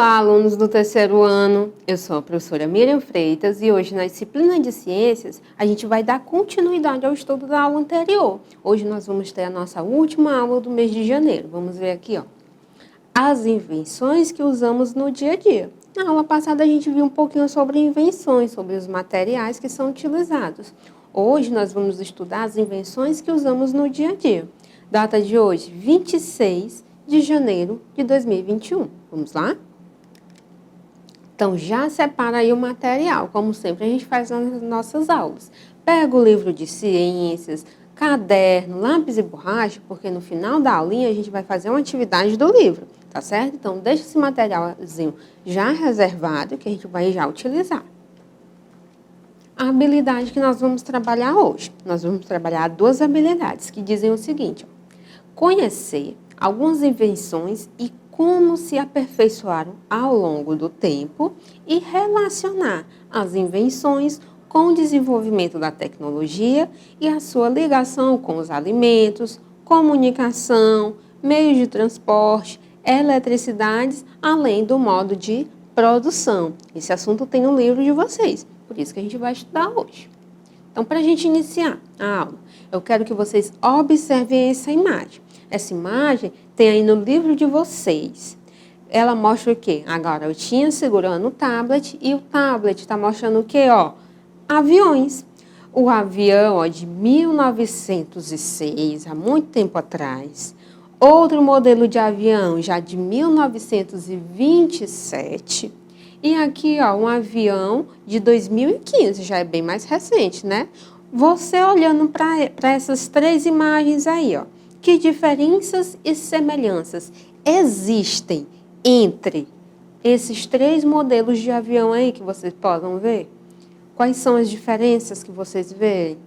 Olá, alunos do terceiro ano. Eu sou a professora Miriam Freitas e hoje na disciplina de Ciências a gente vai dar continuidade ao estudo da aula anterior. Hoje nós vamos ter a nossa última aula do mês de janeiro. Vamos ver aqui, ó, as invenções que usamos no dia a dia. Na aula passada a gente viu um pouquinho sobre invenções, sobre os materiais que são utilizados. Hoje nós vamos estudar as invenções que usamos no dia a dia. Data de hoje, 26 de janeiro de 2021. Vamos lá? Então, já separa aí o material, como sempre a gente faz nas nossas aulas. Pega o livro de ciências, caderno, lápis e borracha, porque no final da aulinha a gente vai fazer uma atividade do livro, tá certo? Então, deixa esse materialzinho já reservado, que a gente vai já utilizar. A habilidade que nós vamos trabalhar hoje. Nós vamos trabalhar duas habilidades que dizem o seguinte, ó, conhecer algumas invenções e como se aperfeiçoaram ao longo do tempo e relacionar as invenções com o desenvolvimento da tecnologia e a sua ligação com os alimentos, comunicação, meios de transporte, eletricidades, além do modo de produção. Esse assunto tem no livro de vocês, por isso que a gente vai estudar hoje. Então, para a gente iniciar a aula, eu quero que vocês observem essa imagem. Essa imagem tem aí no livro de vocês. Ela mostra o quê? Agora, eu tinha segurando o tablet e o tablet está mostrando o quê? Ó, aviões. O avião ó, de 1906, há muito tempo atrás. Outro modelo de avião já de 1927. E aqui, ó, um avião de 2015, já é bem mais recente, né? Você olhando para essas três imagens aí, ó. Que diferenças e semelhanças existem entre esses três modelos de avião aí que vocês podem ver? Quais são as diferenças que vocês veem?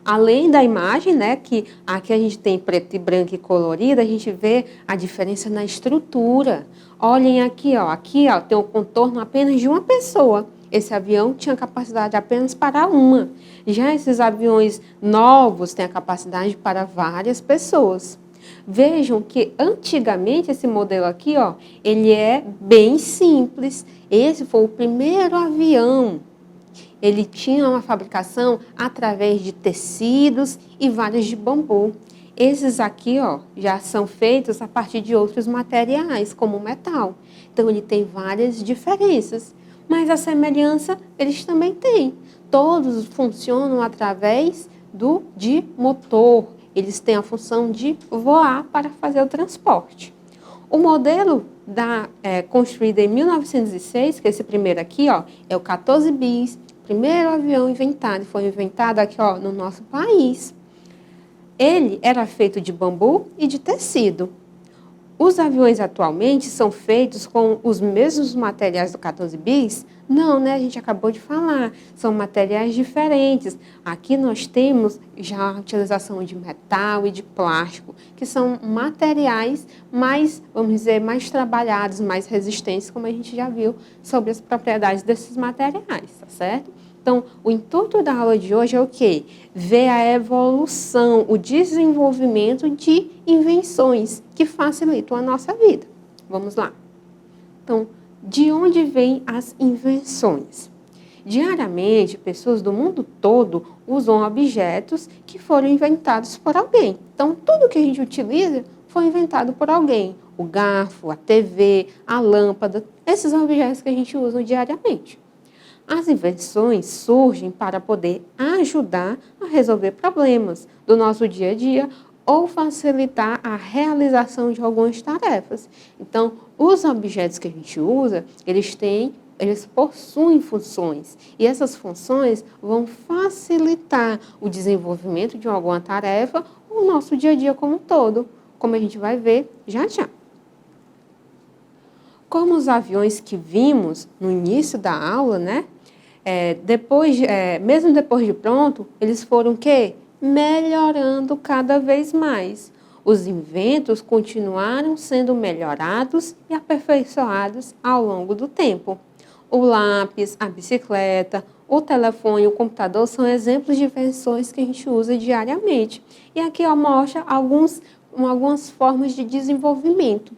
Além da imagem, né, que aqui a gente tem preto e branco e colorido, a gente vê a diferença na estrutura. Olhem aqui, ó, tem o contorno apenas de uma pessoa. Esse avião tinha capacidade apenas para uma. Já esses aviões novos têm a capacidade para várias pessoas. Vejam que antigamente esse modelo aqui, ó, ele é bem simples. Esse foi o primeiro avião. Ele tinha uma fabricação através de tecidos e varas de bambu. Esses aqui, ó, já são feitos a partir de outros materiais, como o metal. Então, ele tem várias diferenças. Mas a semelhança eles também têm. Todos funcionam através de motor. Eles têm a função de voar para fazer o transporte. O modelo construído em 1906, que é esse primeiro aqui, ó, é o 14 bis, primeiro avião inventado. Foi inventado aqui, ó, no nosso país. Ele era feito de bambu e de tecido. Os aviões atualmente são feitos com os mesmos materiais do 14 bis? Não, né? A gente acabou de falar. São materiais diferentes. Aqui nós temos já a utilização de metal e de plástico, que são materiais mais, vamos dizer, mais trabalhados, mais resistentes, como a gente já viu sobre as propriedades desses materiais, tá certo? Então, o intuito da aula de hoje é o quê? Ver a evolução, o desenvolvimento de invenções que facilitam a nossa vida. Vamos lá. Então, de onde vêm as invenções? Diariamente, pessoas do mundo todo usam objetos que foram inventados por alguém. Então, tudo que a gente utiliza foi inventado por alguém. O garfo, a TV, a lâmpada, esses objetos que a gente usa diariamente. As invenções surgem para poder ajudar a resolver problemas do nosso dia a dia ou facilitar a realização de algumas tarefas. Então, os objetos que a gente usa, eles possuem funções e essas funções vão facilitar o desenvolvimento de alguma tarefa ou o nosso dia a dia como um todo, como a gente vai ver já já. Como os aviões que vimos no início da aula, né? Mesmo depois de pronto, eles foram o quê? Melhorando cada vez mais. Os inventos continuaram sendo melhorados e aperfeiçoados ao longo do tempo. O lápis, a bicicleta, o telefone e o computador são exemplos de invenções que a gente usa diariamente. E aqui ó, mostra algumas formas de desenvolvimento.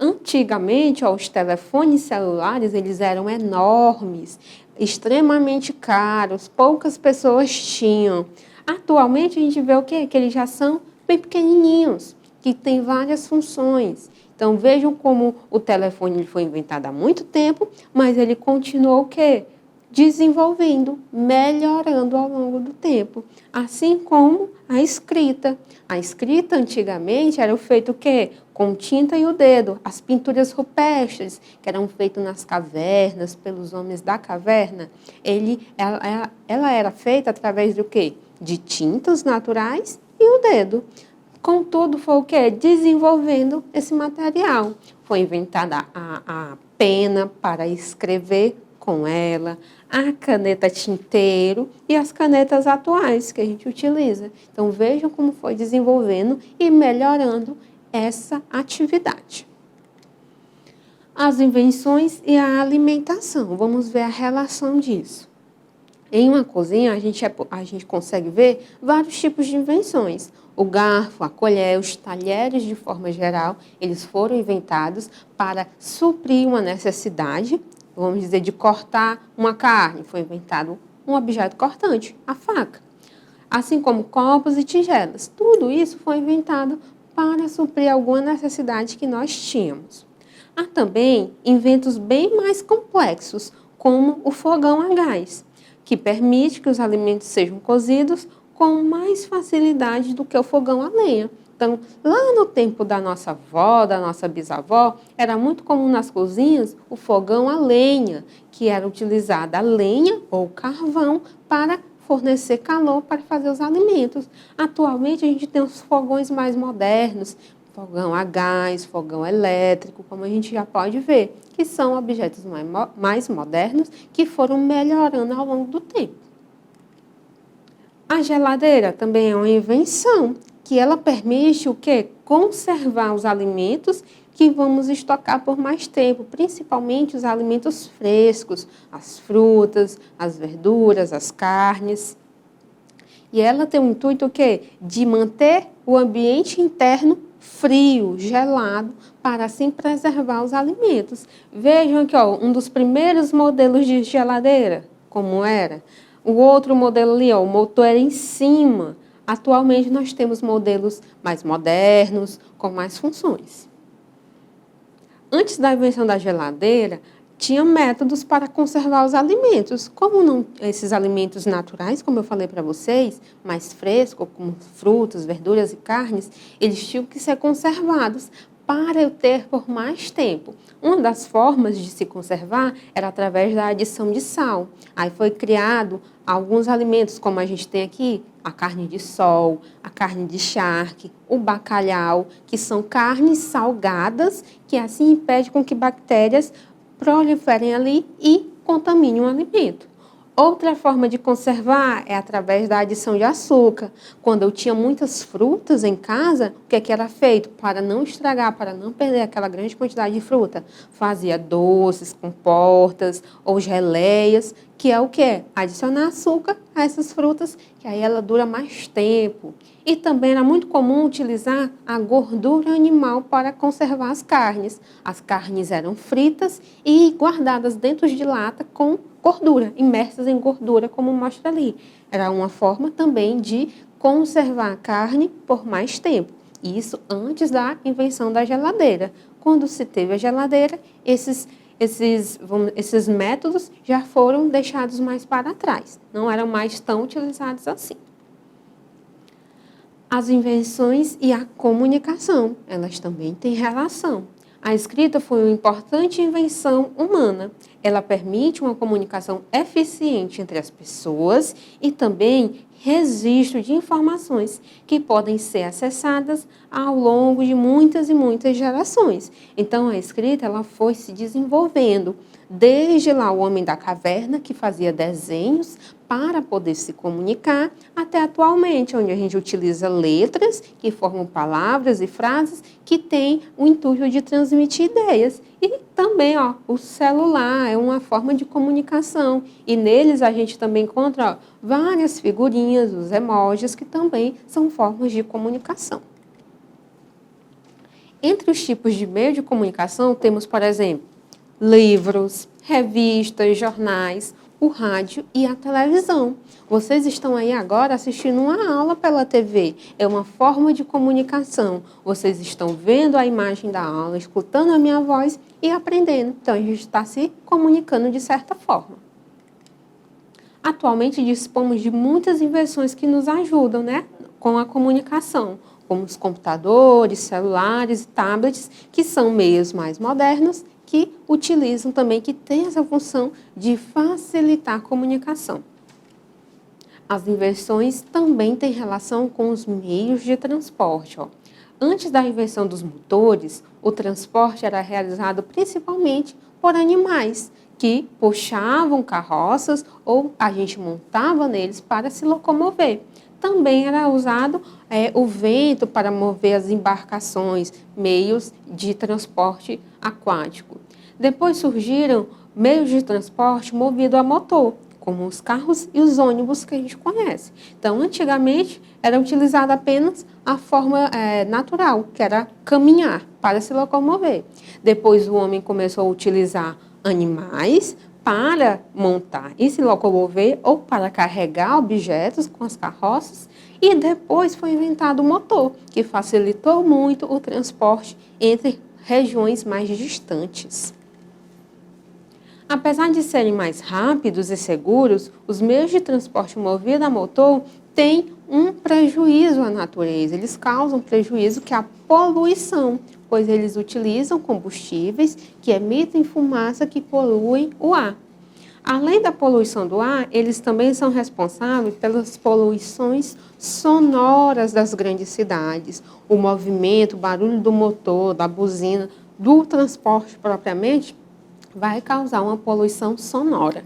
Antigamente, ó, os telefones celulares, eles eram enormes, extremamente caros, poucas pessoas tinham. Atualmente, a gente vê o quê? Que eles já são bem pequenininhos, que têm várias funções. Então, vejam como o telefone ele foi inventado há muito tempo, mas ele continuou o quê? Desenvolvendo, melhorando ao longo do tempo. Assim como a escrita. A escrita, antigamente, era feita o quê? Com tinta e o dedo. As pinturas rupestres, que eram feitas nas cavernas, pelos homens da caverna, ela era feita através do quê? De tintas naturais e o dedo. Contudo, foi o quê? Desenvolvendo esse material. Foi inventada a pena para escrever com ela, a caneta tinteiro e as canetas atuais que a gente utiliza. Então, vejam como foi desenvolvendo e melhorando essa atividade. As invenções e a alimentação. Vamos ver a relação disso. Em uma cozinha, a gente consegue ver vários tipos de invenções. O garfo, a colher, os talheres, de forma geral, eles foram inventados para suprir uma necessidade, vamos dizer, de cortar uma carne. Foi inventado um objeto cortante, a faca. Assim como copos e tigelas. Tudo isso foi inventado para suprir alguma necessidade que nós tínhamos. Há também inventos bem mais complexos, como o fogão a gás, que permite que os alimentos sejam cozidos com mais facilidade do que o fogão a lenha. Então, lá no tempo da nossa avó, da nossa bisavó, era muito comum nas cozinhas o fogão a lenha, que era utilizada a lenha ou carvão para fornecer calor para fazer os alimentos. Atualmente, a gente tem os fogões mais modernos, fogão a gás, fogão elétrico, como a gente já pode ver, que são objetos mais modernos que foram melhorando ao longo do tempo. A geladeira também é uma invenção que ela permite o quê? Conservar os alimentos que vamos estocar por mais tempo, principalmente os alimentos frescos, as frutas, as verduras, as carnes. E ela tem o intuito o quê? De manter o ambiente interno frio, gelado, para assim preservar os alimentos. Vejam aqui, ó, um dos primeiros modelos de geladeira, como era. O outro modelo ali, ó, o motor era em cima. Atualmente nós temos modelos mais modernos, com mais funções. Antes da invenção da geladeira, tinha métodos para conservar os alimentos. Como não, esses alimentos naturais, como eu falei para vocês, mais frescos, como frutas, verduras e carnes, eles tinham que ser conservados para eu ter por mais tempo. Uma das formas de se conservar era através da adição de sal. Aí foi criado alguns alimentos, como a gente tem aqui, a carne de sol, a carne de charque, o bacalhau, que são carnes salgadas, que assim impede com que bactérias proliferem ali e contaminem o alimento. Outra forma de conservar é através da adição de açúcar. Quando eu tinha muitas frutas em casa, o que era feito? Para não estragar, para não perder aquela grande quantidade de fruta, fazia doces, compotas ou geleias, que é o quê? Adicionar açúcar a essas frutas, que aí ela dura mais tempo. E também era muito comum utilizar a gordura animal para conservar as carnes. As carnes eram fritas e guardadas dentro de lata com gordura, imersas em gordura, como mostra ali. Era uma forma também de conservar a carne por mais tempo. Isso antes da invenção da geladeira. Quando se teve a geladeira, esses métodos já foram deixados mais para trás. Não eram mais tão utilizados assim. As invenções e a comunicação, elas também têm relação. A escrita foi uma importante invenção humana. Ela permite uma comunicação eficiente entre as pessoas e também registro de informações que podem ser acessadas ao longo de muitas e muitas gerações. Então, a escrita ela foi se desenvolvendo desde lá o homem da caverna, que fazia desenhos para poder se comunicar, até atualmente, onde a gente utiliza letras que formam palavras e frases que têm o intuito de transmitir ideias. E também, ó, o celular é uma forma de comunicação. E neles a gente também encontra várias figurinhas, os emojis, que também são formas de comunicação. Entre os tipos de meio de comunicação, temos, por exemplo, livros, revistas, jornais, o rádio e a televisão. Vocês estão aí agora assistindo uma aula pela TV. É uma forma de comunicação. Vocês estão vendo a imagem da aula, escutando a minha voz e aprendendo. Então, a gente está se comunicando de certa forma. Atualmente, dispomos de muitas invenções que nos ajudam, né, com a comunicação, como os computadores, celulares e tablets, que são meios mais modernos, que utilizam também, que têm essa função de facilitar a comunicação. As invenções também têm relação com os meios de transporte. Antes da invenção dos motores, o transporte era realizado principalmente por animais, que puxavam carroças ou a gente montava neles para se locomover. Também era usado o vento para mover as embarcações, meios de transporte aquático. Depois surgiram meios de transporte movidos a motor, como os carros e os ônibus que a gente conhece. Então, antigamente, era utilizada apenas a forma natural, que era caminhar para se locomover. Depois, o homem começou a utilizar animais para montar e se locomover ou para carregar objetos com as carroças. E depois foi inventado o motor, que facilitou muito o transporte entre regiões mais distantes. Apesar de serem mais rápidos e seguros, os meios de transporte movidos a motor têm um prejuízo à natureza. Eles causam prejuízo, que é a poluição, pois eles utilizam combustíveis que emitem fumaça que poluem o ar. Além da poluição do ar, eles também são responsáveis pelas poluições sonoras das grandes cidades. O movimento, o barulho do motor, da buzina, do transporte propriamente, vai causar uma poluição sonora.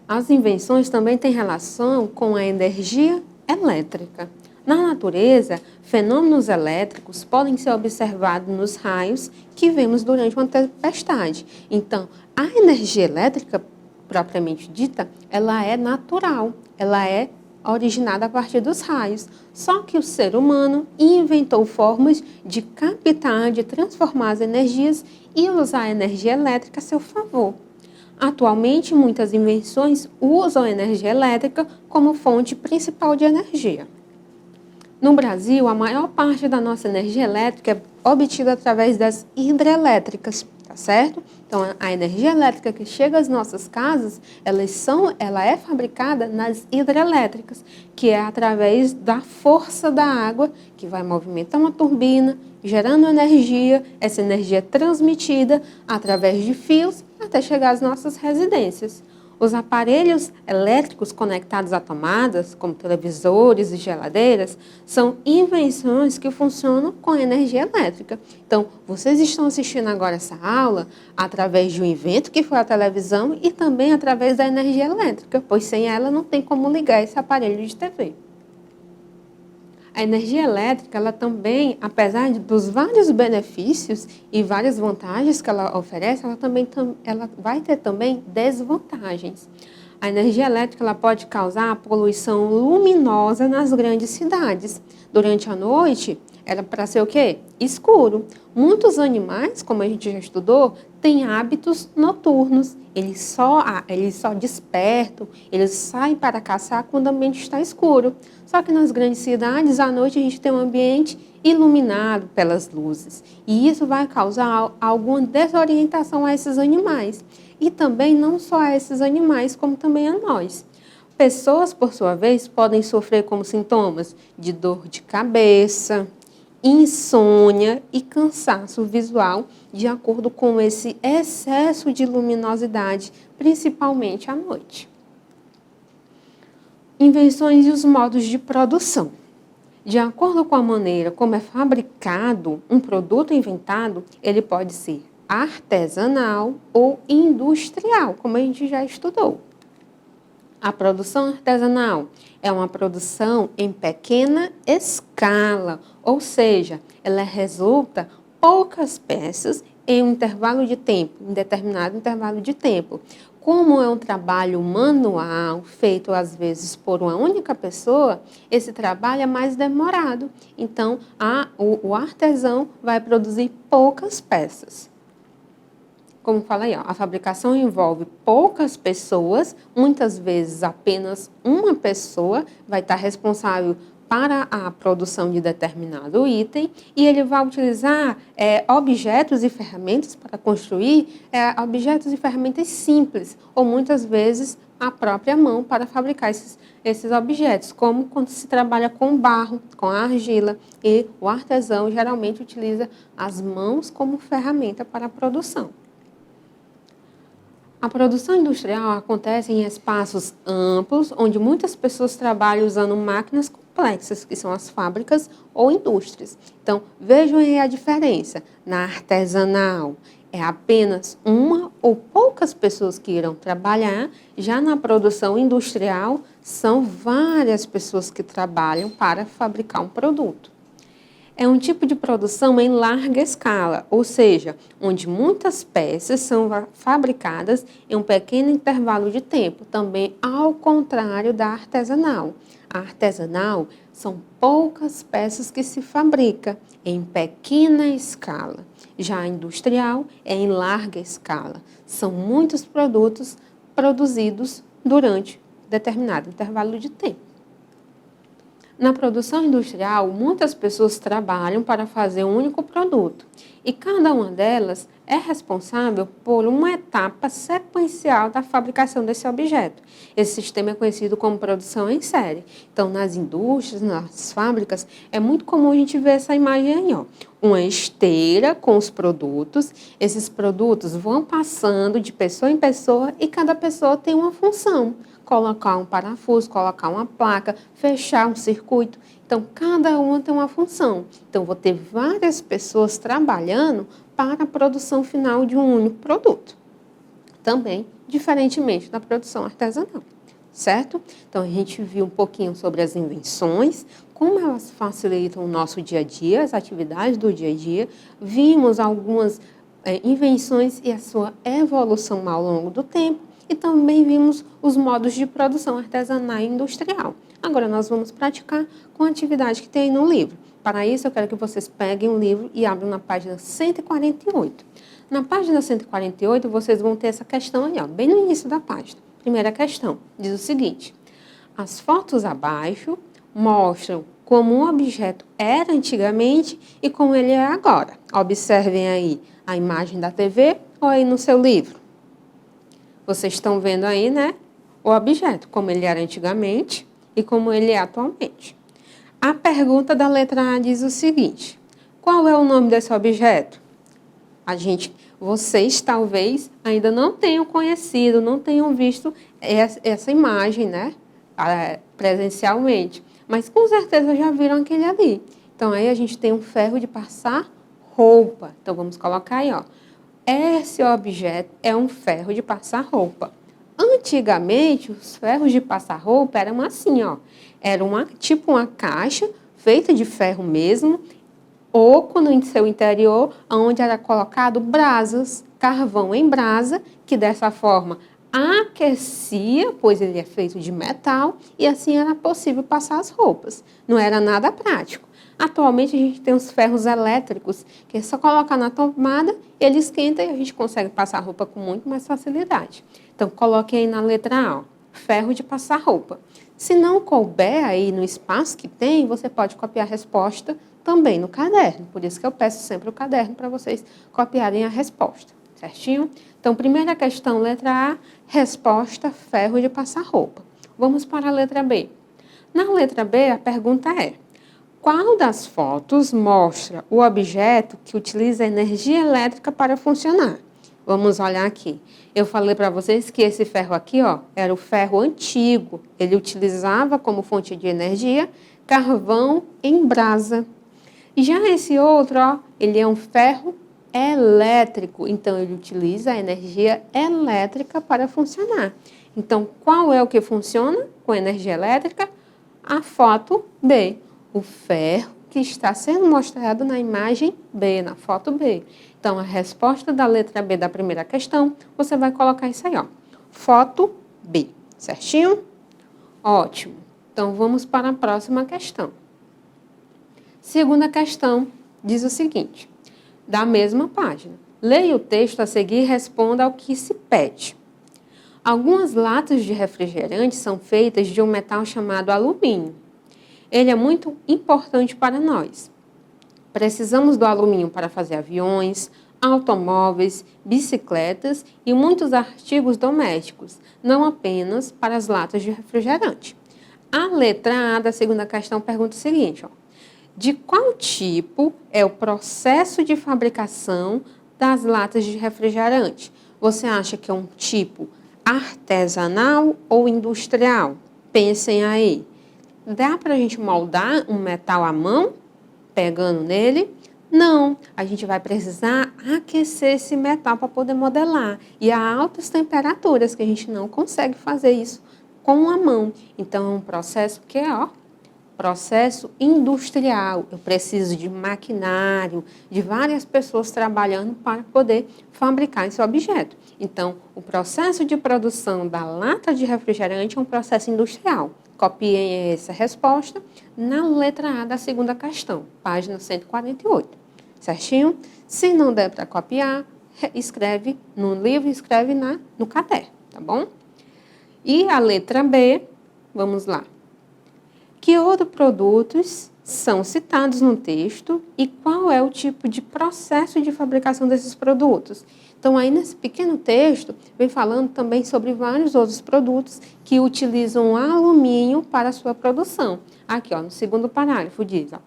As invenções também têm relação com a energia elétrica. Na natureza, fenômenos elétricos podem ser observados nos raios que vemos durante uma tempestade. Então, a energia elétrica, propriamente dita, ela é natural, ela é originada a partir dos raios. Só que o ser humano inventou formas de captar, de transformar as energias e usar a energia elétrica a seu favor. Atualmente, muitas invenções usam a energia elétrica como fonte principal de energia. No Brasil, a maior parte da nossa energia elétrica é obtida através das hidrelétricas, tá certo? Então, a energia elétrica que chega às nossas casas, ela é fabricada nas hidrelétricas, que é através da força da água, que vai movimentar uma turbina, gerando energia. Essa energia é transmitida através de fios até chegar às nossas residências. Os aparelhos elétricos conectados a tomadas, como televisores e geladeiras, são invenções que funcionam com energia elétrica. Então, vocês estão assistindo agora essa aula através de um invento que foi a televisão e também através da energia elétrica, pois sem ela não tem como ligar esse aparelho de TV. A energia elétrica, ela também, apesar dos vários benefícios e várias vantagens que ela oferece, ela vai ter também desvantagens. A energia elétrica ela pode causar poluição luminosa nas grandes cidades. Durante a noite, era para ser o quê? Escuro. Muitos animais, como a gente já estudou, têm hábitos noturnos. Eles só despertam, eles saem para caçar quando o ambiente está escuro. Só que nas grandes cidades, à noite, a gente tem um ambiente iluminado pelas luzes. E isso vai causar alguma desorientação a esses animais. E também não só a esses animais, como também a nós. Pessoas, por sua vez, podem sofrer como sintomas de dor de cabeça, insônia e cansaço visual, de acordo com esse excesso de luminosidade, principalmente à noite. Invenções e os modos de produção. De acordo com a maneira como é fabricado um produto inventado, ele pode ser artesanal ou industrial, como a gente já estudou. A produção artesanal é uma produção em pequena escala, ou seja, ela resulta poucas peças em um intervalo de tempo, em determinado intervalo de tempo. Como é um trabalho manual, feito às vezes por uma única pessoa, esse trabalho é mais demorado. Então, o artesão vai produzir poucas peças. Como falei, a fabricação envolve poucas pessoas, muitas vezes apenas uma pessoa vai estar responsável para a produção de determinado item e ele vai utilizar objetos e ferramentas para construir objetos e ferramentas simples, ou muitas vezes a própria mão para fabricar esses objetos, como quando se trabalha com barro, com argila, e o artesão geralmente utiliza as mãos como ferramenta para a produção. A produção industrial acontece em espaços amplos, onde muitas pessoas trabalham usando máquinas complexas, que são as fábricas ou indústrias. Então, vejam aí a diferença. Na artesanal, é apenas uma ou poucas pessoas que irão trabalhar. Já na produção industrial, são várias pessoas que trabalham para fabricar um produto. É um tipo de produção em larga escala, ou seja, onde muitas peças são fabricadas em um pequeno intervalo de tempo, também ao contrário da artesanal. A artesanal são poucas peças que se fabrica em pequena escala. Já a industrial é em larga escala. São muitos produtos produzidos durante determinado intervalo de tempo. Na produção industrial, muitas pessoas trabalham para fazer um único produto e cada uma delas é responsável por uma etapa sequencial da fabricação desse objeto. Esse sistema é conhecido como produção em série. Então, nas indústrias, nas fábricas, é muito comum a gente ver essa imagem aí, ó. Uma esteira com os produtos, esses produtos vão passando de pessoa em pessoa e cada pessoa tem uma função. Colocar um parafuso, colocar uma placa, fechar um circuito. Então, cada uma tem uma função. Então, vou ter várias pessoas trabalhando para a produção final de um único produto. Também, diferentemente da produção artesanal, certo? Então, a gente viu um pouquinho sobre as invenções, como elas facilitam o nosso dia a dia, as atividades do dia a dia. Vimos algumas invenções e a sua evolução ao longo do tempo. E também vimos os modos de produção artesanal e industrial. Agora nós vamos praticar com a atividade que tem aí no livro. Para isso, eu quero que vocês peguem o livro e abram na página 148. Na página 148, vocês vão ter essa questão aí, ó, bem no início da página. Primeira questão, diz o seguinte: as fotos abaixo mostram como um objeto era antigamente e como ele é agora. Observem aí a imagem da TV ou aí no seu livro. Vocês estão vendo aí, né, o objeto, como ele era antigamente e como ele é atualmente. A pergunta da letra A diz o seguinte: qual é o nome desse objeto? Vocês talvez ainda não tenham conhecido, não tenham visto essa imagem, né, presencialmente, mas com certeza já viram aquele ali. Então aí a gente tem um ferro de passar roupa. Então vamos colocar aí, ó. Esse objeto é um ferro de passar roupa. Antigamente, os ferros de passar roupa eram assim, ó. Era tipo uma caixa feita de ferro mesmo, ou no seu interior, onde era colocado brasas, carvão em brasa, que dessa forma aquecia, pois ele é feito de metal, e assim era possível passar as roupas. Não era nada prático. Atualmente a gente tem os ferros elétricos, que é só colocar na tomada, ele esquenta e a gente consegue passar roupa com muito mais facilidade. Então, coloque aí na letra A, ó, ferro de passar roupa. Se não couber aí no espaço que tem, você pode copiar a resposta também no caderno. Por isso que eu peço sempre o caderno para vocês copiarem a resposta, certinho? Então, primeira questão, letra A, resposta, ferro de passar roupa. Vamos para a letra B. Na letra B, a pergunta é: qual das fotos mostra o objeto que utiliza energia elétrica para funcionar? Vamos olhar aqui. Eu falei para vocês que esse ferro aqui, ó, era o ferro antigo. Ele utilizava como fonte de energia carvão em brasa. Já esse outro, ó, ele é um ferro elétrico. Então, ele utiliza a energia elétrica para funcionar. Então, qual é o que funciona com energia elétrica? A foto B. O ferro que está sendo mostrado na imagem B, na foto B. Então, a resposta da letra B da primeira questão, você vai colocar isso aí, ó. Foto B, certinho? Ótimo. Então, vamos para a próxima questão. Segunda questão diz o seguinte, da mesma página. Leia o texto a seguir e responda ao que se pede. Algumas latas de refrigerante são feitas de um metal chamado alumínio. Ele é muito importante para nós. Precisamos do alumínio para fazer aviões, automóveis, bicicletas e muitos artigos domésticos, não apenas para as latas de refrigerante. A letra A da segunda questão pergunta o seguinte, ó, de qual tipo é o processo de fabricação das latas de refrigerante? Você acha que é um tipo artesanal ou industrial? Pensem aí. Dá para a gente moldar um metal à mão, pegando nele? Não, a gente vai precisar aquecer esse metal para poder modelar. E a altas temperaturas, que a gente não consegue fazer isso com a mão. Então, é um processo que é, ó, processo industrial. Eu preciso de maquinário, de várias pessoas trabalhando para poder fabricar esse objeto. Então, o processo de produção da lata de refrigerante é um processo industrial. Copiei essa resposta na letra A da segunda questão, página 148. Certinho? Se não der para copiar, escreve no livro, escreve no caderno, tá bom? E a letra B, vamos lá. Que outros produtos são citados no texto e qual é o tipo de processo de fabricação desses produtos? Então, aí nesse pequeno texto, vem falando também sobre vários outros produtos que utilizam alumínio para a sua produção. Aqui, ó, no segundo parágrafo diz, ó,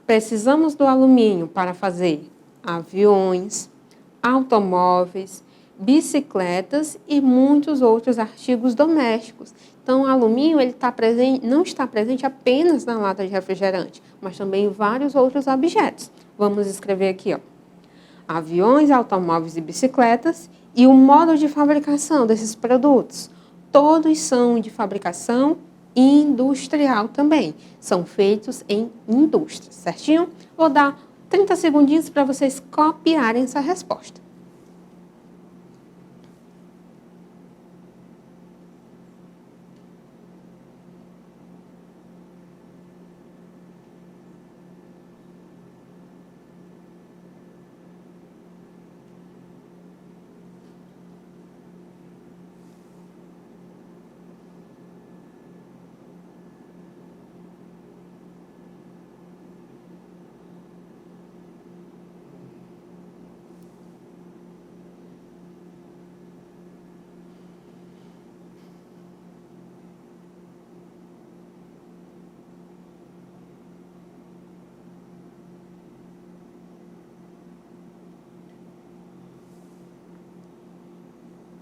precisamos do alumínio para fazer aviões, automóveis, bicicletas e muitos outros artigos domésticos. Então, o alumínio ele não está presente apenas na lata de refrigerante, mas também em vários outros objetos. Vamos escrever aqui, ó, aviões, automóveis e bicicletas e o modo de fabricação desses produtos. Todos são de fabricação industrial também. São feitos em indústrias, certinho? Vou dar 30 segundinhos para vocês copiarem essa resposta.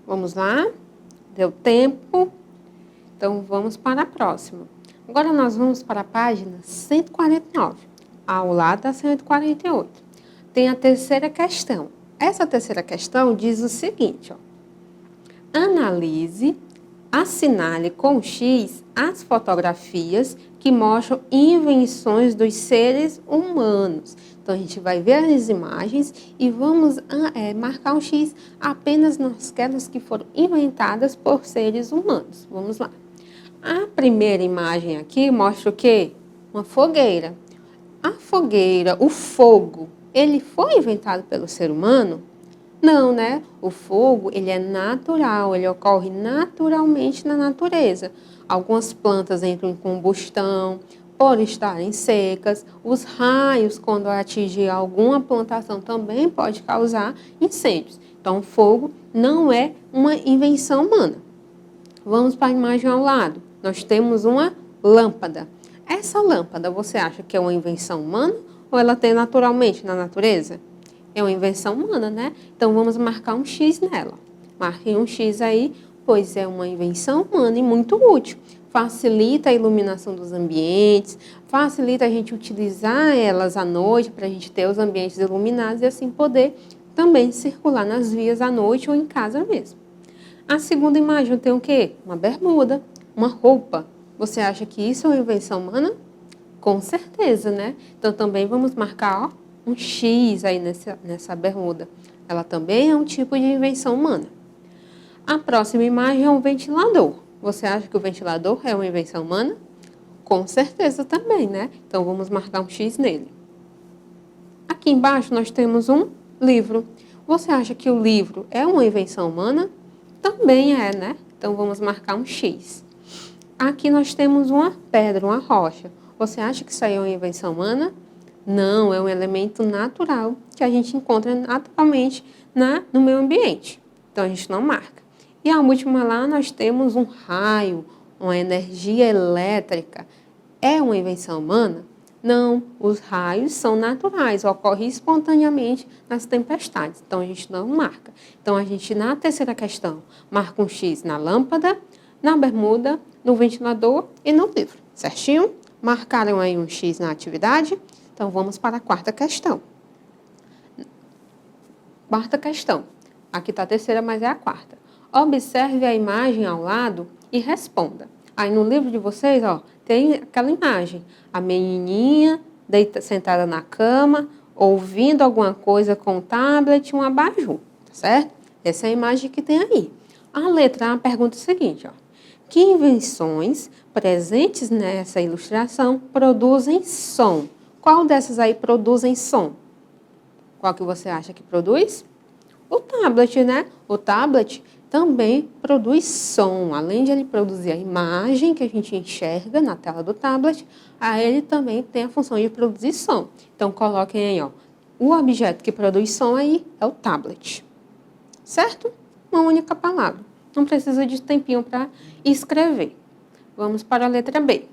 Vamos lá? Deu tempo? Então, vamos para a próxima. Agora, nós vamos para a página 149, ao lado da 148. Tem a terceira questão. Essa terceira questão diz o seguinte, ó. Analise, assinale com X as fotografias que mostram invenções dos seres humanos. Então, a gente vai ver as imagens e vamos marcar um X apenas naquelas que foram inventadas por seres humanos. Vamos lá. A primeira imagem aqui mostra o quê? Uma fogueira. A fogueira, o fogo, ele foi inventado pelo ser humano? Não, né? O fogo, ele é natural, ele ocorre naturalmente na natureza. Algumas plantas entram em combustão por estarem secas. Os raios, quando atingem alguma plantação, também pode causar incêndios. Então, o fogo não é uma invenção humana. Vamos para a imagem ao lado. Nós temos uma lâmpada. Essa lâmpada, você acha que é uma invenção humana ou ela tem naturalmente na natureza? É uma invenção humana, né? Então, vamos marcar um X nela. Marquem um X aí, pois é uma invenção humana e muito útil. Facilita a iluminação dos ambientes, facilita a gente utilizar elas à noite para a gente ter os ambientes iluminados e assim poder também circular nas vias à noite ou em casa mesmo. A segunda imagem tem o quê? Uma bermuda, uma roupa. Você acha que isso é uma invenção humana? Com certeza, né? Então, também vamos marcar, ó, um X aí nessa bermuda. Ela também é um tipo de invenção humana. A próxima imagem é um ventilador. Você acha que o ventilador é uma invenção humana? Com certeza também, né? Então vamos marcar um X nele. Aqui embaixo nós temos um livro. Você acha que o livro é uma invenção humana? Também é, né? Então vamos marcar um X. Aqui nós temos uma pedra, uma rocha. Você acha que isso aí é uma invenção humana? Não, é um elemento natural que a gente encontra naturalmente no meio ambiente. Então a gente não marca. E a última lá nós temos um raio, uma energia elétrica. É uma invenção humana? Não, os raios são naturais, ocorrem espontaneamente nas tempestades, então a gente não marca. Então a gente, na terceira questão, marca um X na lâmpada, na bermuda, no ventilador e no livro, certinho? Marcaram aí um X na atividade? Então vamos para a quarta questão. Quarta questão. Aqui está a terceira, mas é a quarta. Observe a imagem ao lado e responda. Aí no livro de vocês, ó, tem aquela imagem. A menininha sentada na cama, ouvindo alguma coisa com o tablet e um abajur, tá certo? Essa é a imagem que tem aí. A letra A pergunta o seguinte, ó. Que invenções presentes nessa ilustração produzem som? Qual dessas aí produzem som? Qual que você acha que produz? O tablet, né? O tablet também produz som. Além de ele produzir a imagem que a gente enxerga na tela do tablet, ele também tem a função de produzir som. Então, coloquem aí, ó. O objeto que produz som aí é o tablet. Certo? Uma única palavra. Não precisa de tempinho para escrever. Vamos para a letra B.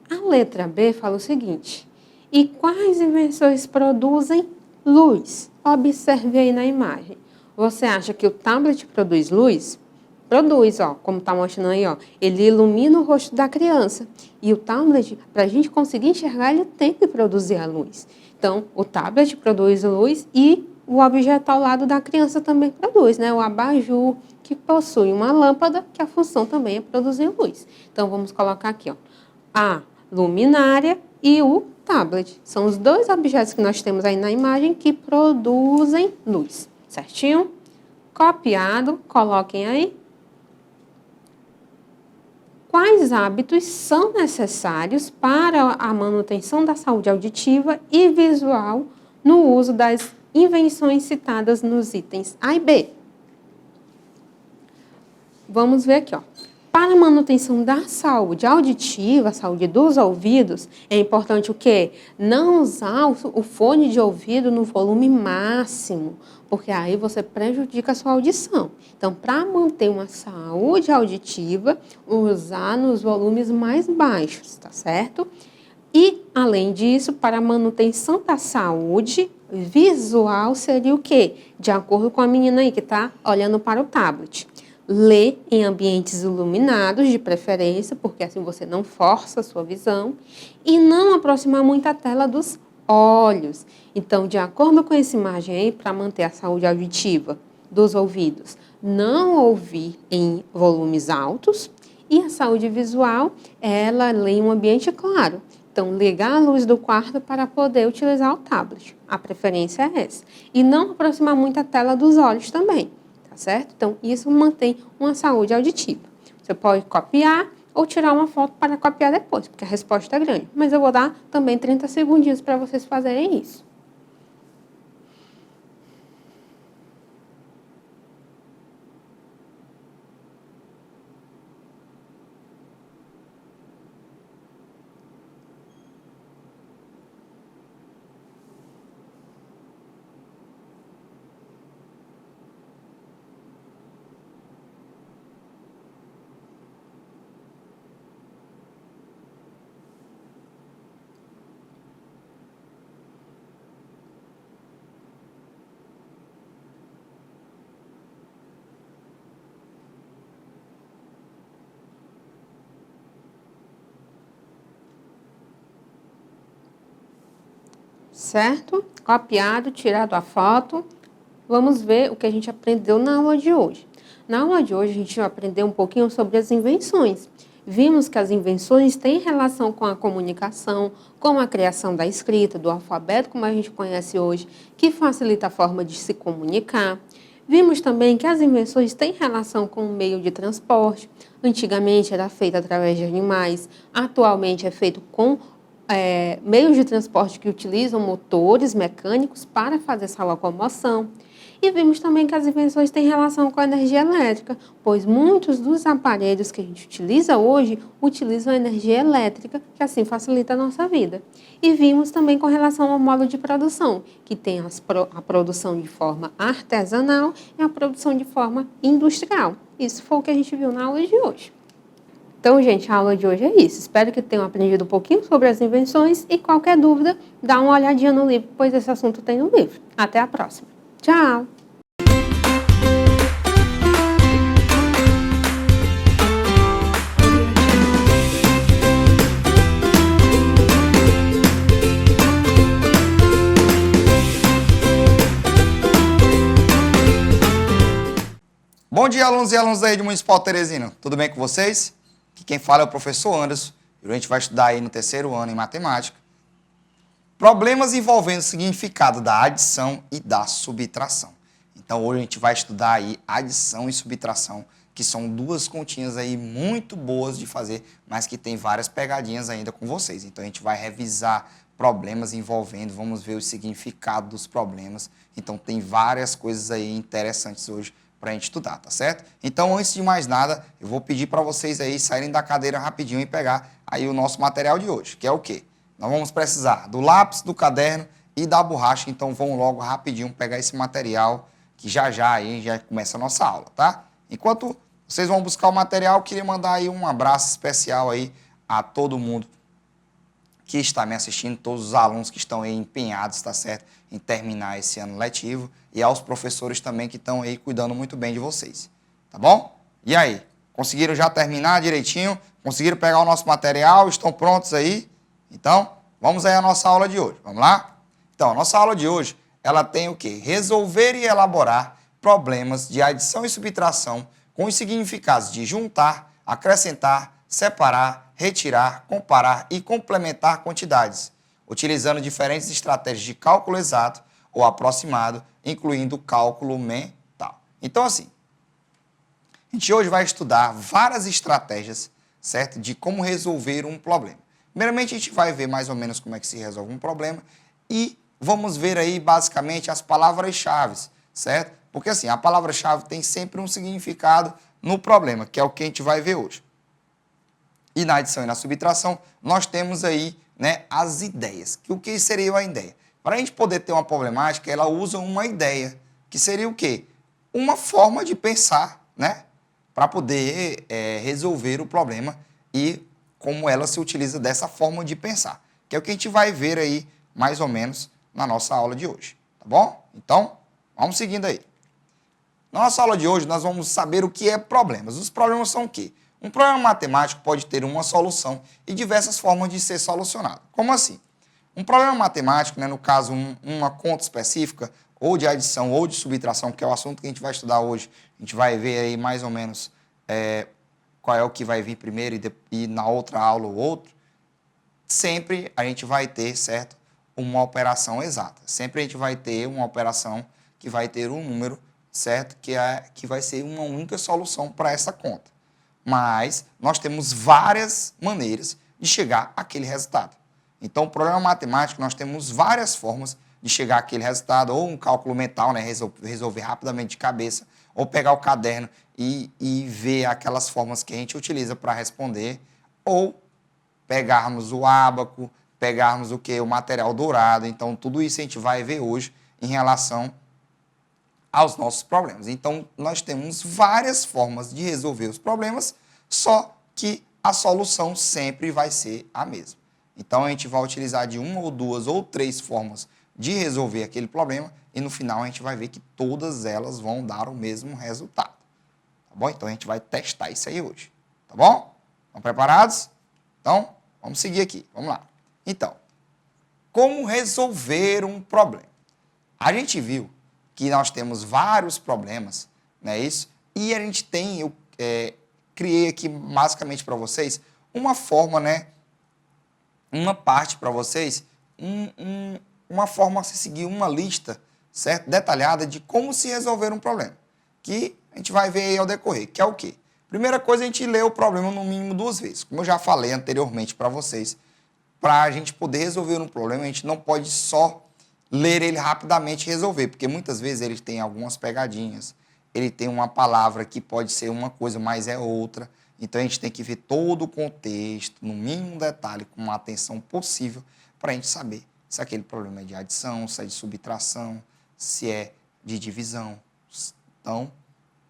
A letra B fala o seguinte. E quais invenções produzem luz? Observe aí na imagem. Você acha que o tablet produz luz? Produz, ó, como está mostrando aí, ó. Ele ilumina o rosto da criança. E o tablet, para a gente conseguir enxergar, ele tem que produzir a luz. Então, o tablet produz luz e o objeto ao lado da criança também produz, né? O abajur, que possui uma lâmpada, que a função também é produzir luz. Então, vamos colocar aqui, ó. A luminária e o tablet. São os dois objetos que nós temos aí na imagem que produzem luz. Certinho? Copiado, coloquem aí. Quais hábitos são necessários para a manutenção da saúde auditiva e visual no uso das invenções citadas nos itens A e B? Vamos ver aqui, ó. Para a manutenção da saúde auditiva, a saúde dos ouvidos, é importante o quê? Não usar o fone de ouvido no volume máximo, porque aí você prejudica a sua audição. Então, para manter uma saúde auditiva, usar nos volumes mais baixos, tá certo? E, além disso, para a manutenção da saúde visual seria o quê? De acordo com a menina aí que está olhando para o tablet. Ler em ambientes iluminados, de preferência, porque assim você não força a sua visão. E não aproximar muito a tela dos olhos. Então, de acordo com essa imagem aí, para manter a saúde auditiva dos ouvidos, não ouvir em volumes altos. E a saúde visual, ela lê em um ambiente claro. Então, ligar a luz do quarto para poder utilizar o tablet. A preferência é essa. E não aproximar muito a tela dos olhos também. Certo? Então, isso mantém uma saúde auditiva. Você pode copiar ou tirar uma foto para copiar depois, porque a resposta é grande. Mas eu vou dar também 30 segundinhos para vocês fazerem isso. Certo? Copiado, tirado a foto. Vamos ver o que a gente aprendeu na aula de hoje. Na aula de hoje, a gente aprendeu um pouquinho sobre as invenções. Vimos que as invenções têm relação com a comunicação, com a criação da escrita, do alfabeto, como a gente conhece hoje, que facilita a forma de se comunicar. Vimos também que as invenções têm relação com o meio de transporte. Antigamente era feito através de animais, atualmente é feito com meios de transporte que utilizam motores mecânicos para fazer essa locomoção. E vimos também que as invenções têm relação com a energia elétrica, pois muitos dos aparelhos que a gente utiliza hoje utilizam energia elétrica, que assim facilita a nossa vida. E vimos também com relação ao modo de produção, que tem a produção de forma artesanal e a produção de forma industrial. Isso foi o que a gente viu na aula de hoje. Então, gente, a aula de hoje é isso. Espero que tenham aprendido um pouquinho sobre as invenções e qualquer dúvida, dá uma olhadinha no livro, pois esse assunto tem no livro. Até a próxima. Tchau! Bom dia, alunos e alunas da Rede Municipal Teresina. Tudo bem com vocês? Aqui quem fala é o professor Anderson. E a gente vai estudar aí no terceiro ano em matemática problemas envolvendo o significado da adição e da subtração. Então hoje a gente vai estudar aí adição e subtração, que são duas continhas aí muito boas de fazer, mas que tem várias pegadinhas ainda com vocês. Então a gente vai revisar problemas envolvendo, vamos ver o significado dos problemas. Então tem várias coisas aí interessantes hoje para a gente estudar, tá certo? Então, antes de mais nada, eu vou pedir para vocês aí saírem da cadeira rapidinho e pegar aí o nosso material de hoje, que é o quê? Nós vamos precisar do lápis, do caderno e da borracha, então vão logo rapidinho pegar esse material, que já aí já começa a nossa aula, tá? Enquanto vocês vão buscar o material, eu queria mandar aí um abraço especial aí a todo mundo que está me assistindo, todos os alunos que estão aí empenhados, tá certo, em terminar esse ano letivo, e aos professores também que estão aí cuidando muito bem de vocês, tá bom? E aí, conseguiram já terminar direitinho? Conseguiram pegar o nosso material? Estão prontos aí? Então, vamos aí à nossa aula de hoje, vamos lá? Então, a nossa aula de hoje, ela tem o quê? Resolver e elaborar problemas de adição e subtração com os significados de juntar, acrescentar, separar, retirar, comparar e complementar quantidades, utilizando diferentes estratégias de cálculo exato ou aproximado, incluindo o cálculo mental. Então, assim, a gente hoje vai estudar várias estratégias, certo? De como resolver um problema. Primeiramente, a gente vai ver mais ou menos como é que se resolve um problema e vamos ver aí, basicamente, as palavras-chave, certo? Porque, assim, a palavra-chave tem sempre um significado no problema, que é o que a gente vai ver hoje. E na adição e na subtração, nós temos aí, né, as ideias. O que seria uma ideia? Para a gente poder ter uma problemática, ela usa uma ideia, que seria o quê? Uma forma de pensar, né, para poder resolver o problema e como ela se utiliza dessa forma de pensar, que é o que a gente vai ver aí, mais ou menos, na nossa aula de hoje, tá bom? Então, vamos seguindo aí. Na nossa aula de hoje, nós vamos saber o que é problemas. Os problemas são o quê? Um problema matemático pode ter uma solução e diversas formas de ser solucionado. Como assim? Um problema matemático, né, no caso, uma conta específica, ou de adição ou de subtração, que é o assunto que a gente vai estudar hoje, a gente vai ver aí mais ou menos qual é o que vai vir primeiro e na outra aula o outro, sempre a gente vai ter, certo, uma operação exata. Sempre a gente vai ter uma operação que vai ter um número, certo, que vai ser uma única solução para essa conta. Mas nós temos várias maneiras de chegar àquele resultado. Então, o problema matemático, nós temos várias formas de chegar àquele resultado, ou um cálculo mental, né, resolver rapidamente de cabeça, ou pegar o caderno e ver aquelas formas que a gente utiliza para responder, ou pegarmos o ábaco, pegarmos o que? O material dourado. Então, tudo isso a gente vai ver hoje em relação aos nossos problemas. Então, nós temos várias formas de resolver os problemas, só que a solução sempre vai ser a mesma. Então, a gente vai utilizar de uma ou duas ou três formas de resolver aquele problema e no final a gente vai ver que todas elas vão dar o mesmo resultado. Tá bom? Então, a gente vai testar isso aí hoje. Tá bom? Estão preparados? Então, vamos seguir aqui. Vamos lá. Então, como resolver um problema? A gente viu que nós temos vários problemas, não é isso? E a gente tem, eu criei aqui basicamente para vocês uma forma, né? Uma parte para vocês, uma forma de seguir uma lista, certo? Detalhada de como se resolver um problema, que a gente vai ver aí ao decorrer, que é o quê? Primeira coisa, a gente lê o problema no mínimo 2 vezes. Como eu já falei anteriormente para vocês, para a gente poder resolver um problema, a gente não pode só ler ele rapidamente e resolver, porque muitas vezes ele tem algumas pegadinhas, ele tem uma palavra que pode ser uma coisa, mas é outra. Então a gente tem que ver todo o contexto, no mínimo detalhe, com uma atenção possível, para a gente saber se aquele problema é de adição, se é de subtração, se é de divisão. Então,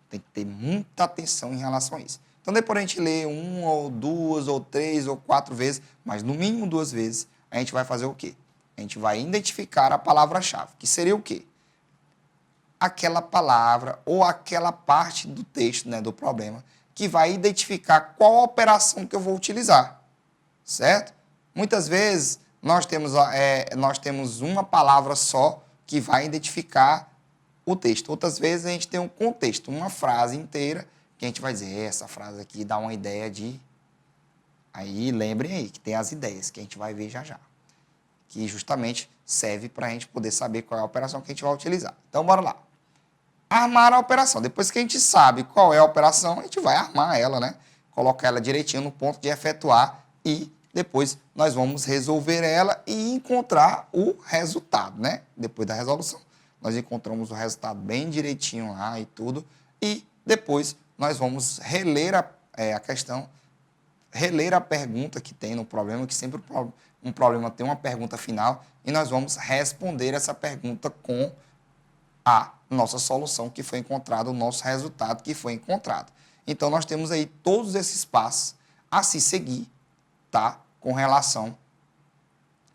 tem que ter muita atenção em relação a isso. Então, depois a gente lê 1 ou 2 ou 3 ou 4 vezes, mas no mínimo 2 vezes, a gente vai fazer o quê? A gente vai identificar a palavra-chave, que seria o quê? Aquela palavra ou aquela parte do texto, né, do problema, que vai identificar qual operação que eu vou utilizar, certo? Muitas vezes nós temos uma palavra só que vai identificar o texto. Outras vezes a gente tem um contexto, uma frase inteira, que a gente vai dizer, essa frase aqui dá uma ideia de... Aí lembrem aí que tem as ideias, que a gente vai ver já já, que justamente serve para a gente poder saber qual é a operação que a gente vai utilizar. Então, bora lá. Armar a operação. Depois que a gente sabe qual é a operação, a gente vai armar ela, né? Colocar ela direitinho no ponto de efetuar e depois nós vamos resolver ela e encontrar o resultado, né? Depois da resolução, nós encontramos o resultado bem direitinho lá e tudo. E depois nós vamos reler a questão, reler a pergunta que tem no problema, que sempre um problema tem uma pergunta final, e nós vamos responder essa pergunta com a nossa solução que foi encontrada, o nosso resultado que foi encontrado. Então, nós temos aí todos esses passos a se seguir, tá? Com relação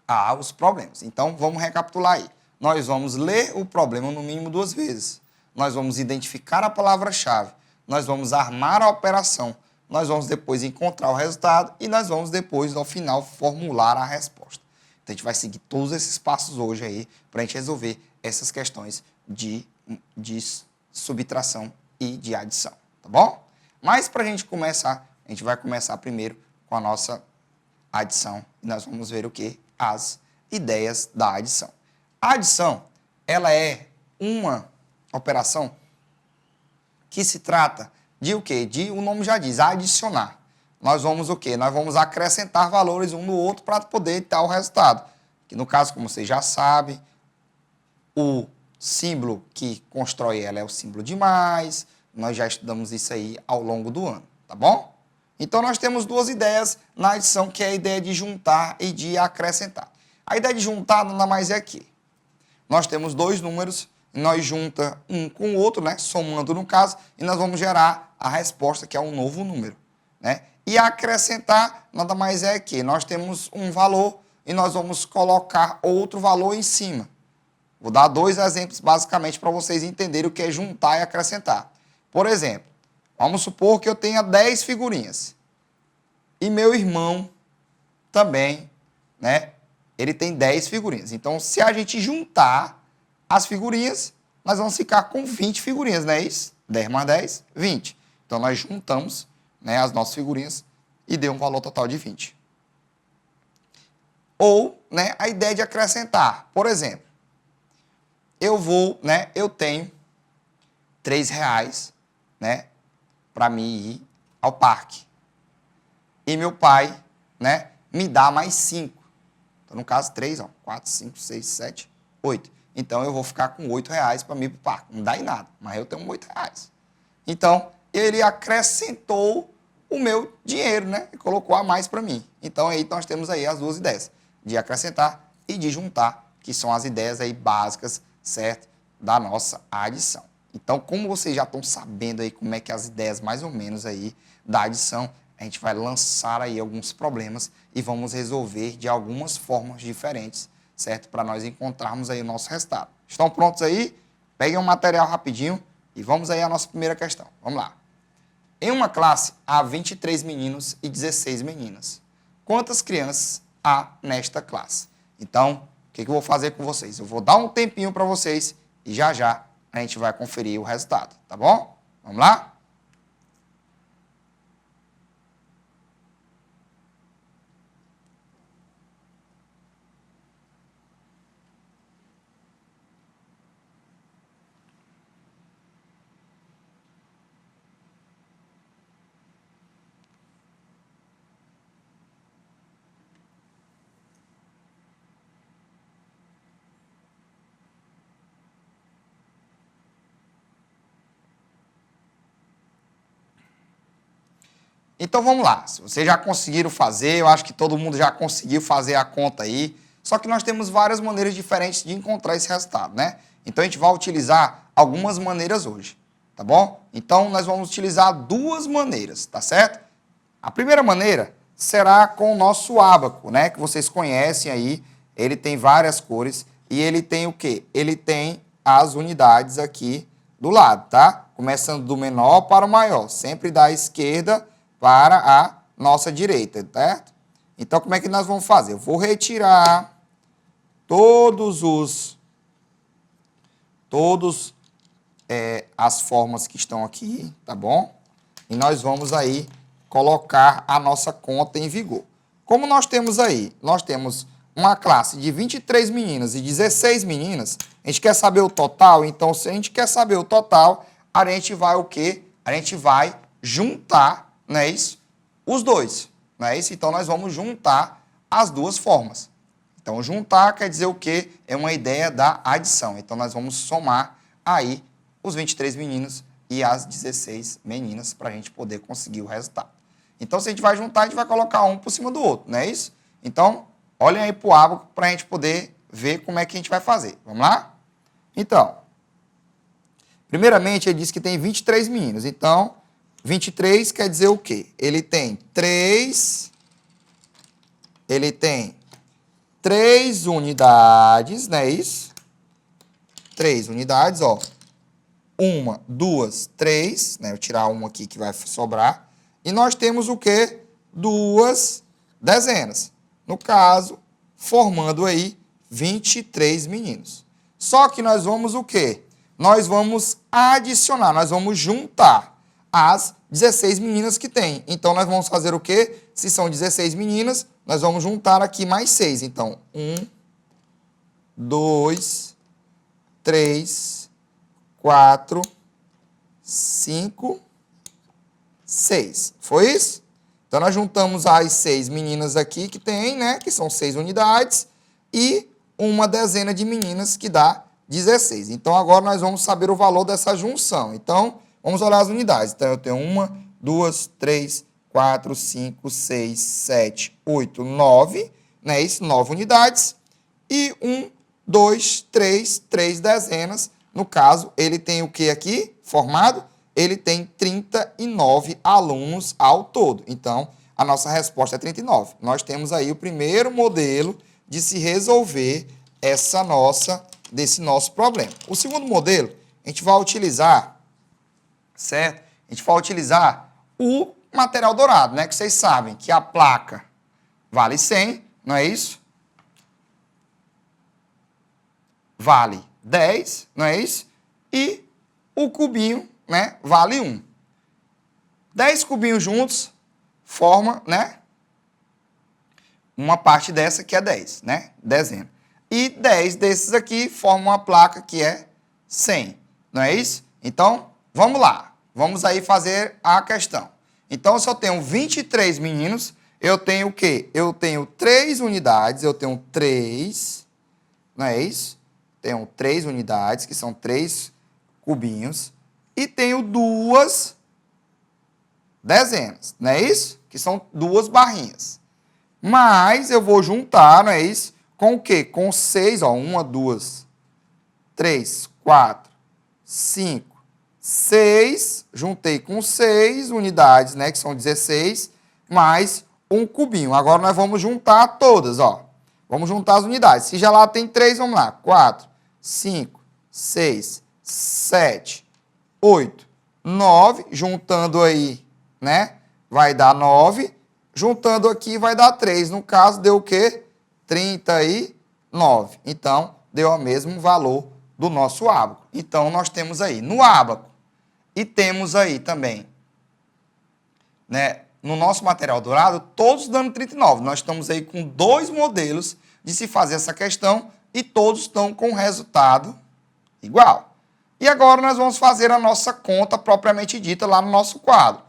aos problemas. Então, vamos recapitular aí. Nós vamos ler o problema no mínimo 2 vezes. Nós vamos identificar a palavra-chave. Nós vamos armar a operação. Nós vamos depois encontrar o resultado e nós vamos depois, no final, formular a resposta. Então, a gente vai seguir todos esses passos hoje aí para a gente resolver essas questões de subtração e de adição, tá bom? Mas para a gente começar, a gente vai começar primeiro com a nossa adição e nós vamos ver o que? As ideias da adição. A adição, ela é uma operação que se trata de o quê? O nome já diz, adicionar. Nós vamos o quê? Nós vamos acrescentar valores um no outro para poder dar o resultado. Que no caso, como vocês já sabem, o símbolo que constrói ela é o símbolo de mais. Nós já estudamos isso aí ao longo do ano, tá bom? Então, nós temos 2 ideias na adição, que é a ideia de juntar e de acrescentar. A ideia de juntar nada mais é que nós temos 2 números, nós junta um com o outro, né? Somando no caso, e nós vamos gerar a resposta, que é um novo número, né? E acrescentar nada mais é que nós temos um valor e nós vamos colocar outro valor em cima. Vou dar 2 exemplos basicamente para vocês entenderem o que é juntar e acrescentar. Por exemplo, vamos supor que eu tenha 10 figurinhas. E meu irmão também, né? Ele tem 10 figurinhas. Então, se a gente juntar as figurinhas, nós vamos ficar com 20 figurinhas, não é isso? 10 mais 10, 20. Então, nós juntamos, né, as nossas figurinhas e deu um valor total de 20. Ou, né, a ideia de acrescentar. Por exemplo, eu tenho R$3, né, para mim ir ao parque. E meu pai, né, me dá mais 5. Então, no caso, 3, 4, 5, 6, 7, 8. Então, eu vou ficar com R$8 para mim ir para o parque. Não dá em nada, mas eu tenho R$8. Então, ele acrescentou o meu dinheiro, né, e colocou a mais para mim. Então, aí nós temos aí as 2 ideias, de acrescentar e de juntar, que são as ideias aí básicas, certo, da nossa adição. Então, como vocês já estão sabendo aí como é que as ideias mais ou menos aí da adição, a gente vai lançar aí alguns problemas e vamos resolver de algumas formas diferentes, certo? Para nós encontrarmos aí o nosso resultado. Estão prontos aí? Peguem um material rapidinho e vamos aí à nossa primeira questão. Vamos lá. Em uma classe há 23 meninos e 16 meninas. Quantas crianças há nesta classe? Então, o que eu vou fazer com vocês? Eu vou dar um tempinho para vocês e já já a gente vai conferir o resultado, tá bom? Vamos lá? Então vamos lá, se vocês já conseguiram fazer, eu acho que todo mundo já conseguiu fazer a conta aí, só que nós temos várias maneiras diferentes de encontrar esse resultado, né? Então a gente vai utilizar algumas maneiras hoje, tá bom? Então nós vamos utilizar duas maneiras, tá certo? A primeira maneira será com o nosso ábaco, né? Que vocês conhecem aí, ele tem várias cores e ele tem o quê? Ele tem as unidades aqui do lado, tá? Começando do menor para o maior, sempre da esquerda para a nossa direita, certo? Então, como é que nós vamos fazer? Eu vou retirar todas as formas que estão aqui, tá bom? E nós vamos aí colocar a nossa conta em vigor. Como nós temos aí? Nós temos uma classe de 23 meninas e 16 meninas. A gente quer saber o total, então se a gente quer saber o total, a gente vai o quê? A gente vai juntar, não é isso? Os dois, não é isso? Então nós vamos juntar as duas formas. Então juntar quer dizer o quê? É uma ideia da adição. Então nós vamos somar aí os 23 meninos e as 16 meninas para a gente poder conseguir o resultado. Então se a gente vai juntar, a gente vai colocar um por cima do outro, não é isso? Então olhem aí para o ábaco para a gente poder ver como é que a gente vai fazer. Vamos lá? Então, primeiramente ele diz que tem 23 meninos. Então, 23 quer dizer o quê? Ele tem 3 unidades, não é isso? 3 unidades, ó. 1, 2, 3, né? Eu tirar uma aqui que vai sobrar. E nós temos o quê? 2 dezenas. No caso, formando aí 23 meninos. Só que nós vamos o quê? Nós vamos adicionar, nós vamos juntar as 16 meninas que tem. Então, nós vamos fazer o quê? Se são 16 meninas, nós vamos juntar aqui mais 6. Então, 1, 2, 3, 4, 5, 6. Foi isso? Então, nós juntamos as 6 meninas aqui que tem, né? Que são 6 unidades. E uma dezena de meninas que dá 16. Então, agora nós vamos saber o valor dessa junção. Então, vamos olhar as unidades. Então, eu tenho 1, 2, 3, 4, 5, 6, 7, 8, 9. Né? Isso, 9 unidades. E 1, 2, 3 dezenas. No caso, ele tem o que aqui formado? Ele tem 39 alunos ao todo. Então, a nossa resposta é 39. Nós temos aí o primeiro modelo de se resolver desse nosso problema. O segundo modelo, a gente vai utilizar, certo? A gente vai utilizar o material dourado, né? Que vocês sabem que a placa vale 100, não é isso? Vale 10, não é isso? E o cubinho, né, vale 1. 10 cubinhos juntos forma, né, uma parte dessa que é 10, né, dezena. E 10 desses aqui formam uma placa que é 100, não é isso? Então, vamos lá. Vamos aí fazer a questão. Então, se eu tenho 23 meninos, eu tenho o quê? Eu tenho 3 unidades, eu tenho 3, não é isso? Tenho 3 unidades, que são 3 cubinhos, e tenho 2 dezenas, não é isso? Que são 2 barrinhas. Mas eu vou juntar, não é isso? Com o quê? Com 6, ó, 1, 2, 3, 4, 5, 6, juntei com 6 unidades, né, que são 16, mais um cubinho. Agora nós vamos juntar todas, ó. Vamos juntar as unidades. Se já lá tem 3, vamos lá. 4, 5, 6, 7, 8, 9. Juntando aí, né? Vai dar 9. Juntando aqui vai dar 3. No caso, deu o quê? 39. Então, deu o mesmo valor do nosso ábaco. Então, nós temos aí no ábaco e temos aí também, né, no nosso material dourado, todos dando 39. Nós estamos aí com 2 modelos de se fazer essa questão e todos estão com resultado igual. E agora nós vamos fazer a nossa conta propriamente dita lá no nosso quadro.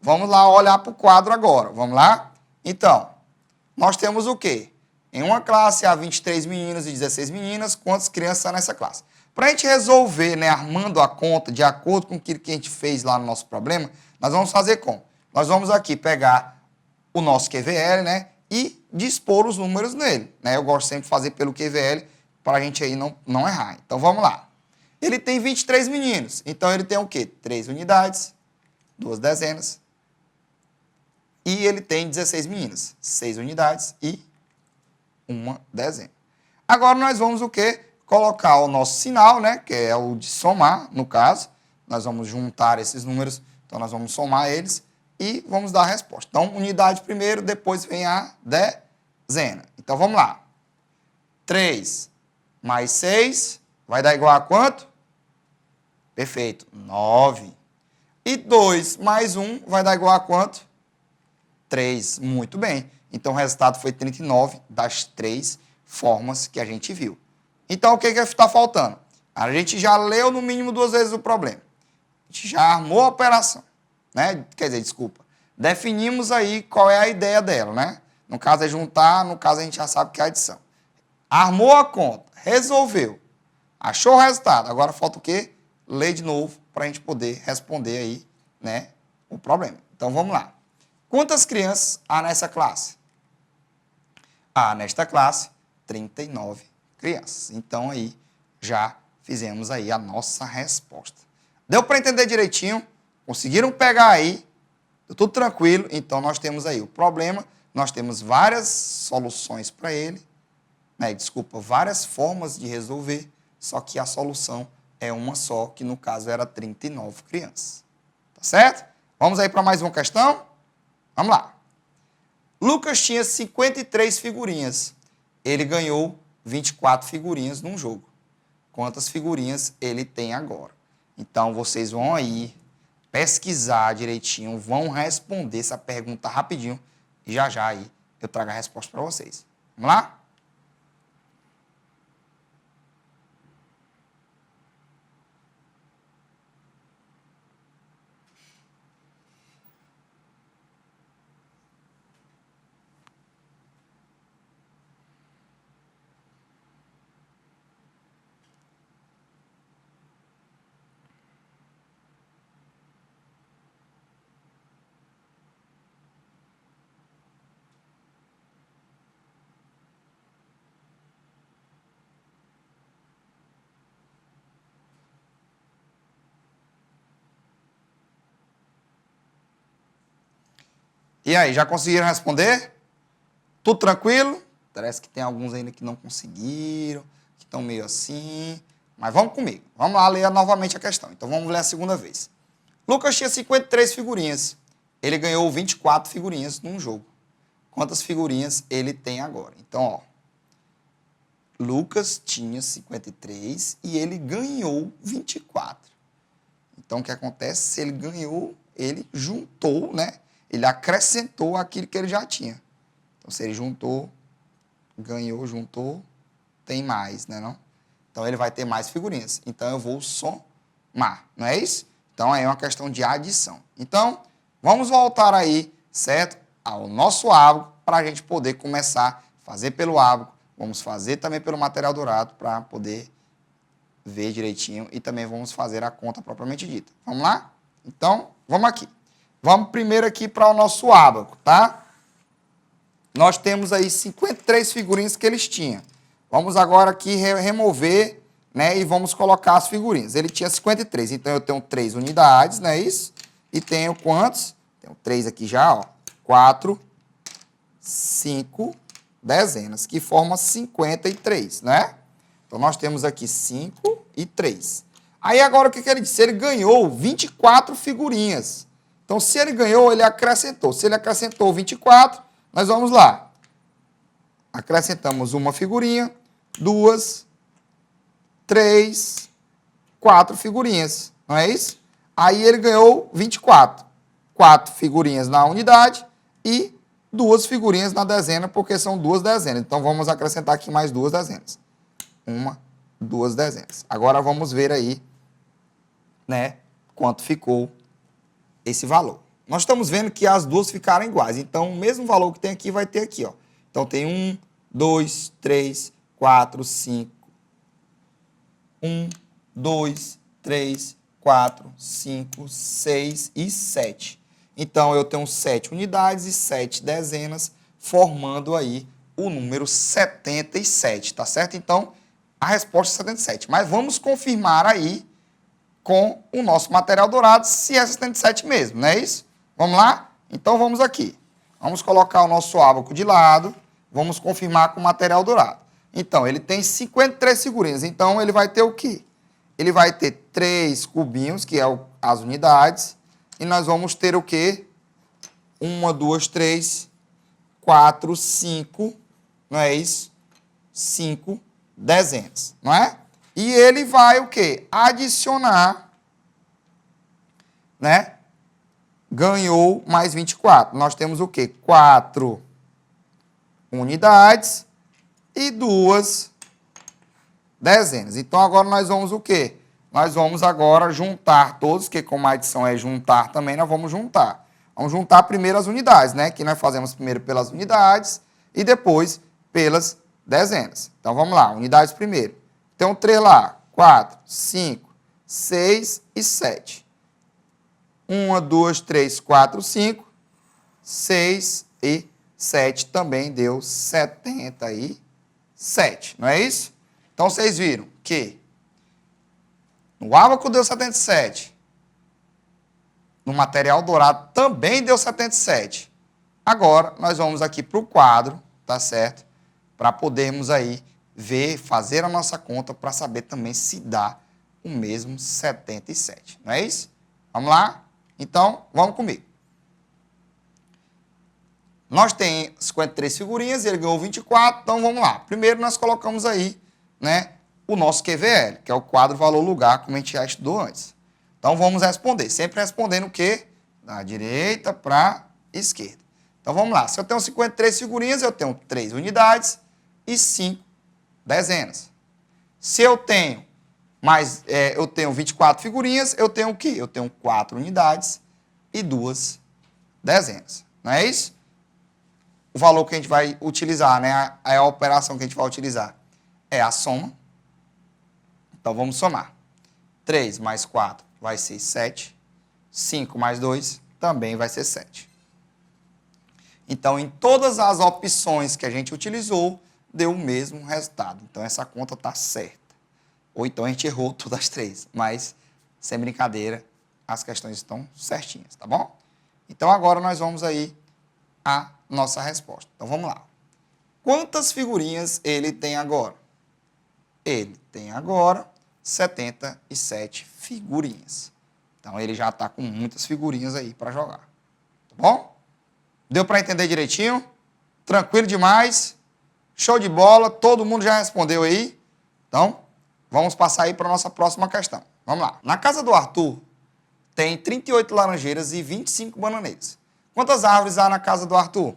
Vamos lá olhar para o quadro agora. Vamos lá? Então, nós temos o quê? Em uma classe há 23 meninos e 16 meninas. Quantas crianças há nessa classe? Para a gente resolver, né, armando a conta de acordo com aquilo que a gente fez lá no nosso problema, nós vamos fazer como? nós vamos aqui pegar o nosso QVL, né? E dispor os números nele, né? Eu gosto sempre de fazer pelo QVL para a gente aí não errar. Então, vamos lá. Ele tem 23 meninos. Então, ele tem o quê? 3 unidades, 2 dezenas. E ele tem 16 meninas, 6 unidades e 1 dezena. Agora, nós vamos o quê? Colocar o nosso sinal, né? Que é o de somar, no caso. Nós vamos juntar esses números. Então, nós vamos somar eles e vamos dar a resposta. Então, unidade primeiro, depois vem a dezena. Então, vamos lá. 3 mais 6 vai dar igual a quanto? Perfeito, 9. E 2 mais 1 vai dar igual a quanto? 3. Muito bem. Então, o resultado foi 39 das 3 formas que a gente viu. Então, o que está faltando? A gente já leu no mínimo 2 vezes o problema. A gente já armou a operação, né? Quer dizer, desculpa. Definimos aí qual é a ideia dela, né? No caso é juntar, no caso a gente já sabe que é adição. Armou a conta, resolveu, achou o resultado. Agora falta o quê? Ler de novo para a gente poder responder aí, né, o problema. Então, vamos lá. Quantas crianças há nessa classe? Há nesta classe 39 crianças. Então, aí já fizemos aí a nossa resposta. Deu para entender direitinho? Conseguiram pegar aí? Tudo tranquilo? Então, nós temos aí o problema. Nós temos várias soluções para ele. Né? Desculpa, várias formas de resolver. Só que a solução é uma só, que no caso era 39 crianças. Tá certo? Vamos aí para mais uma questão? Vamos lá. Lucas tinha 53 figurinhas. Ele ganhou 24 figurinhas num jogo. Quantas figurinhas ele tem agora? Então, vocês vão aí pesquisar direitinho, vão responder essa pergunta rapidinho e já aí eu trago a resposta para vocês. Vamos lá? E aí, já conseguiram responder? Tudo tranquilo? Parece que tem alguns ainda que não conseguiram, que estão meio assim. Mas vamos comigo. Vamos lá ler novamente a questão. Então, vamos ler a segunda vez. Lucas tinha 53 figurinhas. Ele ganhou 24 figurinhas num jogo. Quantas figurinhas ele tem agora? Então, ó. Lucas tinha 53 e ele ganhou 24. Então, o que acontece? Se ele ganhou, ele juntou, né? Ele acrescentou aquilo que ele já tinha. Então, se ele juntou, ganhou, juntou, tem mais, né, não? Então, ele vai ter mais figurinhas. Então, eu vou somar, não é isso? Então, aí é uma questão de adição. Então, vamos voltar aí, certo? Ao nosso ábaco, para a gente poder começar a fazer pelo ábaco. Vamos fazer também pelo material dourado, para poder ver direitinho. E também vamos fazer a conta propriamente dita. Vamos lá? Então, vamos aqui. Vamos primeiro aqui para o nosso ábaco, tá? Nós temos aí 53 figurinhas que eles tinham. Vamos agora aqui remover, né? E vamos colocar as figurinhas. Ele tinha 53, então eu tenho 3 unidades, não é isso? E tenho quantos? Tenho 3 aqui já, ó. 4, 5 dezenas, que forma 53, né? Então, nós temos aqui 5 e 3. Aí, agora, o que ele disse? Ele ganhou 24 figurinhas. Então, se ele ganhou, ele acrescentou. Se ele acrescentou 24, nós vamos lá. Acrescentamos uma figurinha, 2, 3, 4 figurinhas. Não é isso? Aí, ele ganhou 24. 4 figurinhas na unidade e 2 figurinhas na dezena, porque são 2 dezenas. Então, vamos acrescentar aqui mais 2 dezenas. 1, 2 dezenas. Agora, vamos ver aí, né, quanto ficou esse valor. Nós estamos vendo que as duas ficaram iguais. Então, o mesmo valor que tem aqui vai ter aqui, ó. Então, tem 1, 2, 3, 4, 5. 1, 2, 3, 4, 5, 6 e 7. Então, eu tenho 7 unidades e 7 dezenas, formando aí o número 77, tá certo? Então, a resposta é 77. Mas vamos confirmar aí com o nosso material dourado se é 77 mesmo, não é isso? Vamos lá? Então, vamos aqui. Vamos colocar o nosso ábaco de lado, vamos confirmar com o material dourado. Então, ele tem 53 figurinhas, então ele vai ter o quê? Ele vai ter 3 cubinhos, que é as unidades, e nós vamos ter o quê? 1, 2, 3, 4, 5, não é isso? 5 dezenas, não é? E ele vai o quê? Adicionar, né? Ganhou mais 24. Nós temos o quê? 4 unidades e 2 dezenas. Então, agora nós vamos o quê? Nós vamos agora juntar todos, que como a adição é juntar também, nós vamos juntar. Vamos juntar primeiro as unidades, né? Que nós fazemos primeiro pelas unidades e depois pelas dezenas. Então, vamos lá. Unidades primeiro. Então, 3 lá. 4, 5, 6 e 7. 1, 2, 3, 4, 5, 6 e 7 também deu 77, não é isso? Então, vocês viram que no ábaco deu 77, no material dourado também deu 77. Agora, nós vamos aqui para o quadro, tá certo? Para podermos aí ver, fazer a nossa conta para saber também se dá o mesmo 77, não é isso? Vamos lá? Então, vamos comigo. Nós temos 53 figurinhas, ele ganhou 24, então vamos lá. Primeiro nós colocamos aí, né, o nosso QVL, que é o quadro valor lugar, como a gente já estudou antes. Então vamos responder, sempre respondendo o quê? Da direita para a esquerda. Então vamos lá, se eu tenho 53 figurinhas, eu tenho 3 unidades e 5 dezenas. Se eu tenho eu tenho 24 figurinhas, eu tenho o quê? Eu tenho 4 unidades e 2 dezenas. Não é isso? O valor que a gente vai utilizar, né? A operação que a gente vai utilizar é a soma. Então, vamos somar. 3 mais 4 vai ser 7. 5 mais 2 também vai ser 7. Então, em todas as opções que a gente utilizou, deu o mesmo resultado. Então, essa conta está certa. Ou então a gente errou todas as 3. Mas, sem brincadeira, as questões estão certinhas, tá bom? Então, agora nós vamos aí a nossa resposta. Então, vamos lá. Quantas figurinhas ele tem agora? Ele tem agora 77 figurinhas. Então, ele já está com muitas figurinhas aí para jogar. Tá bom? Deu para entender direitinho? Tranquilo demais? Show de bola? Todo mundo já respondeu aí? Então, vamos passar aí para a nossa próxima questão. Vamos lá. Na casa do Arthur, tem 38 laranjeiras e 25 bananeiras. Quantas árvores há na casa do Arthur?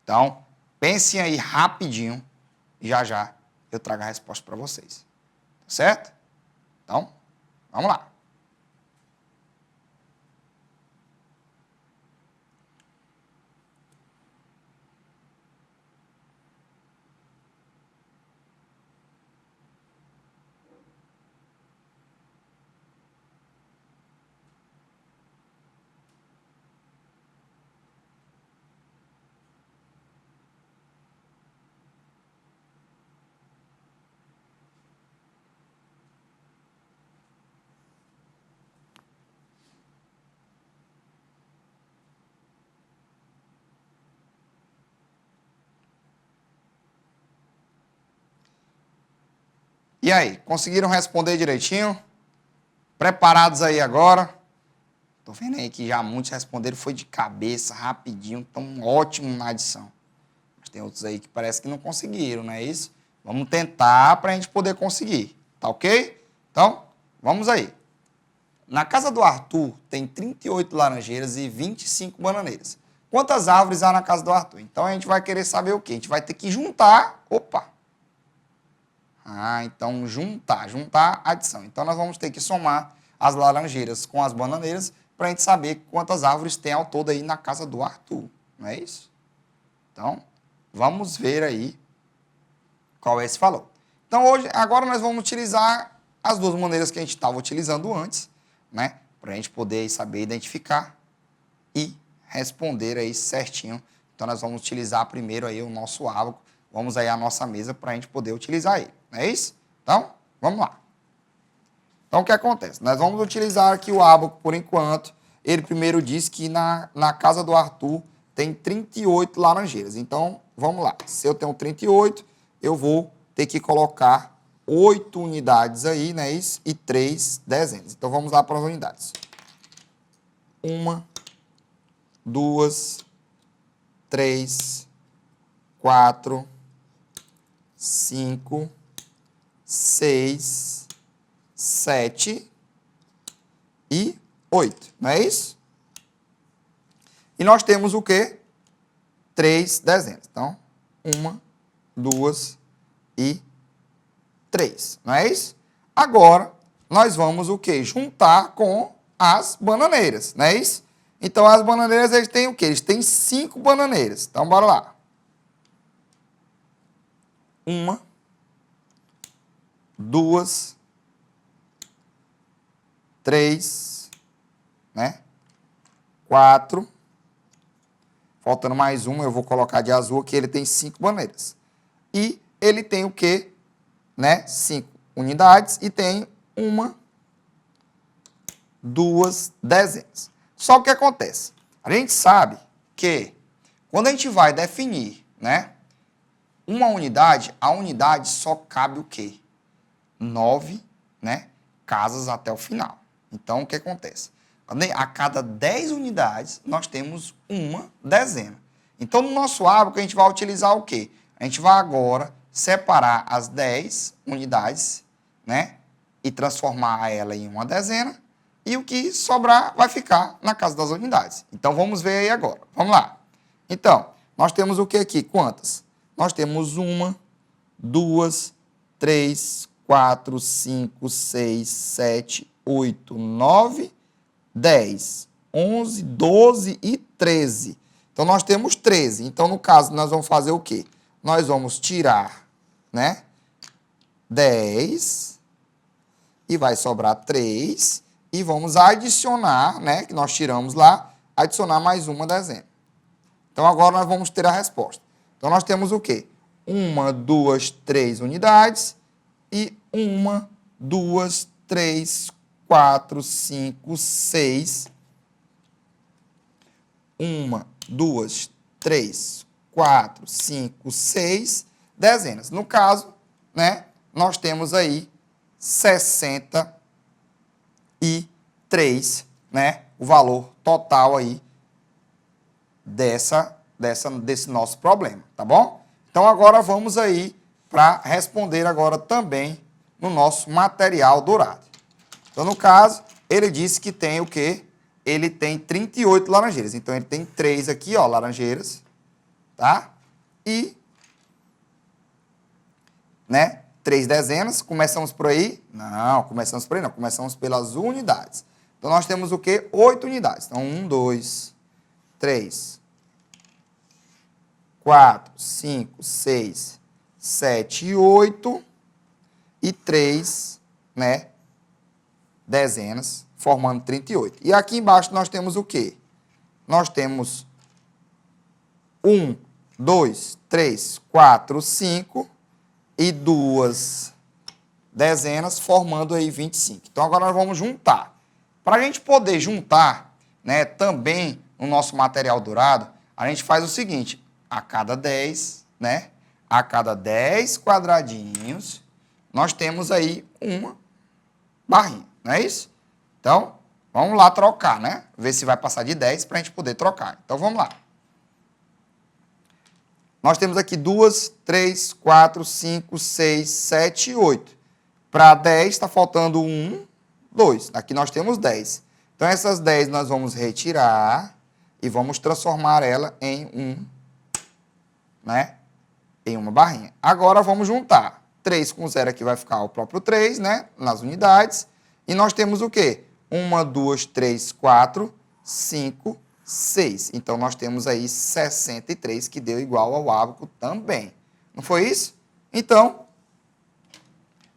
Então, pensem aí rapidinho e já eu trago a resposta para vocês. Tá certo? Então, vamos lá. E aí, conseguiram responder direitinho? Preparados aí agora? Tô vendo aí que já muitos responderam, foi de cabeça, rapidinho, tão ótimo na adição. Mas tem outros aí que parece que não conseguiram, não é isso? Vamos tentar para a gente poder conseguir, tá ok? Então, vamos aí. Na casa do Arthur tem 38 laranjeiras e 25 bananeiras. Quantas árvores há na casa do Arthur? Então, a gente vai querer saber o quê? A gente vai ter que juntar... Opa! Então juntar adição. Então nós vamos ter que somar as laranjeiras com as bananeiras para a gente saber quantas árvores tem ao todo aí na casa do Arthur. Não é isso? Então, vamos ver aí qual é esse valor. Então, agora nós vamos utilizar as duas maneiras que a gente estava utilizando antes, né? Para a gente poder saber identificar e responder aí certinho. Então, nós vamos utilizar primeiro aí o nosso ábaco. Vamos aí à nossa mesa para a gente poder utilizar ele. Não é isso? Então, vamos lá. Então, o que acontece? Nós vamos utilizar aqui o ábaco por enquanto. Ele primeiro disse que na casa do Arthur tem 38 laranjeiras. Então, vamos lá. Se eu tenho 38, eu vou ter que colocar 8 unidades aí, não é isso? E 3 dezenas. Então, vamos lá para as unidades. 1, 2, 3, 4, 5, 6, 7 e 8, não é isso? E nós temos o quê? 3 dezenas. Então, 1, 2 e 3, não é isso? Agora, nós vamos o quê? Juntar com as bananeiras, não é isso? Então, as bananeiras, eles têm o quê? Eles têm 5 bananeiras. Então, bora lá. 1, 2, 3, né? 4. Faltando mais uma, eu vou colocar de azul aqui, ele tem 5 bananeiras. E ele tem o quê? Né? 5 unidades e tem 1, 2 dezenas. Só o que acontece? A gente sabe que quando a gente vai definir, né, uma unidade, a unidade só cabe o quê? 9, né, casas até o final. Então, o que acontece? A cada 10 unidades, nós temos uma dezena. Então, no nosso ábaco, a gente vai utilizar o quê? A gente vai agora separar as 10 unidades, né, e transformar ela em uma dezena, e o que sobrar vai ficar na casa das unidades. Então, vamos ver aí agora. Vamos lá. Então, nós temos o que aqui? Quantas? Nós temos 1, 2, 3, 4, 5, 6, 7, 8, 9, 10, 11, 12 e 13. Então, nós temos 13. Então, no caso, nós vamos fazer o quê? Nós vamos tirar, né, 10 e vai sobrar 3 e vamos adicionar, né, que nós tiramos lá, adicionar mais uma dezena. Então, agora nós vamos ter a resposta. Então, nós temos o quê? 1, 2, 3 unidades e 1, 2, 3, 4, 5, 6. 1, 2, 3, 4, 5, 6 dezenas. No caso, né, nós temos aí 63, né, o valor total aí desse nosso problema, tá bom? Então, agora vamos aí para responder agora também no nosso material dourado. Então, no caso, ele disse que tem o quê? Ele tem 38 laranjeiras. Então, ele tem 3 aqui, ó, laranjeiras, tá? E, né, 3 dezenas. Começamos por aí? Não, começamos por aí não. Começamos pelas unidades. Então, nós temos o quê? 8 unidades. Então, 1, 2, 3, 4, 5, 6, 7 e 8 e 3, né, dezenas, formando 38. E aqui embaixo nós temos o quê? Nós temos 1, 2, 3, 4, 5 e 2 dezenas, formando aí 25. Então, agora nós vamos juntar. Para a gente poder juntar, né, também no nosso material dourado, a gente faz o seguinte, a cada 10, né, a cada 10 quadradinhos, nós temos aí uma barrinha, não é isso? Então, vamos lá trocar, né? Ver se vai passar de 10 para a gente poder trocar. Então, vamos lá. Nós temos aqui 2, 3, 4, 5, 6, 7 e 8. Para 10 está faltando 1, 2. Aqui nós temos 10. Então, essas 10 nós vamos retirar e vamos transformar ela em né? Em uma barrinha. Agora, vamos juntar. 3 com 0 aqui vai ficar o próprio 3, né? Nas unidades. E nós temos o quê? 1, 2, 3, 4, 5, 6. Então, nós temos aí 63, que deu igual ao ábaco também. Não foi isso? Então,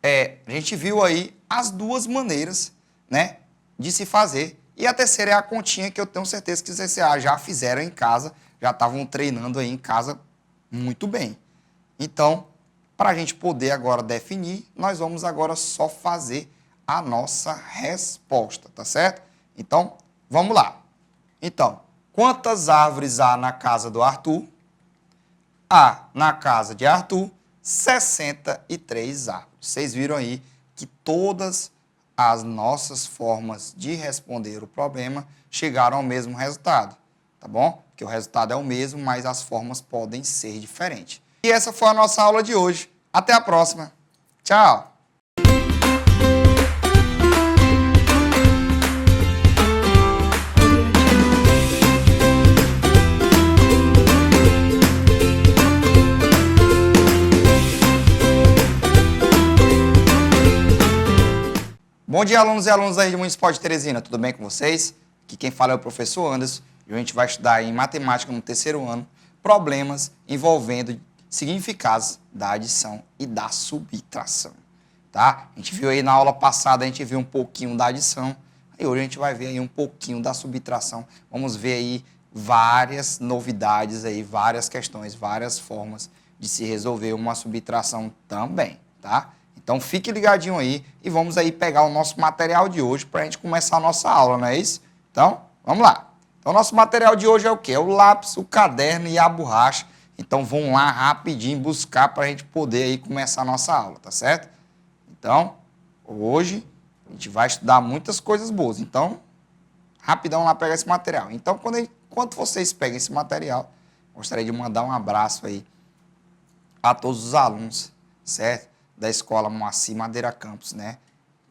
a gente viu aí as duas maneiras, né, de se fazer E a terceira é a continha, que eu tenho certeza que vocês já fizeram em casa, já estavam treinando aí em casa muito bem. Então, para a gente poder agora definir, nós vamos agora só fazer a nossa resposta, tá certo? Então, vamos lá. Então, quantas árvores há na casa do Arthur? Há na casa de Arthur 63 árvores. Vocês viram aí que todas as nossas formas de responder o problema chegaram ao mesmo resultado, tá bom? Porque o resultado é o mesmo, mas as formas podem ser diferentes. E essa foi a nossa aula de hoje. Até a próxima. Tchau! Bom dia, alunos e alunas da Rede Municipal de Teresina. Tudo bem com vocês? Aqui quem fala é o professor Anderson. E a gente vai estudar em matemática no terceiro ano problemas envolvendo significados da adição e da subtração. Tá? A gente viu aí na aula passada, a gente viu um pouquinho da adição. E hoje a gente vai ver aí um pouquinho da subtração. Vamos ver aí várias novidades aí, várias questões, várias formas de se resolver uma subtração também, tá? Então, fique ligadinho aí e vamos aí pegar o nosso material de hoje para a gente começar a nossa aula, não é isso? Então, vamos lá. Então, nosso material de hoje é o quê? É o lápis, o caderno e a borracha. Então, vamos lá rapidinho buscar para a gente poder aí começar a nossa aula, tá certo? Então, hoje a gente vai estudar muitas coisas boas. Então, rapidão lá pegar esse material. Então, enquanto vocês pegam esse material, gostaria de mandar um abraço aí a todos os alunos, certo? Da Escola Moacir Madeira Campos, né?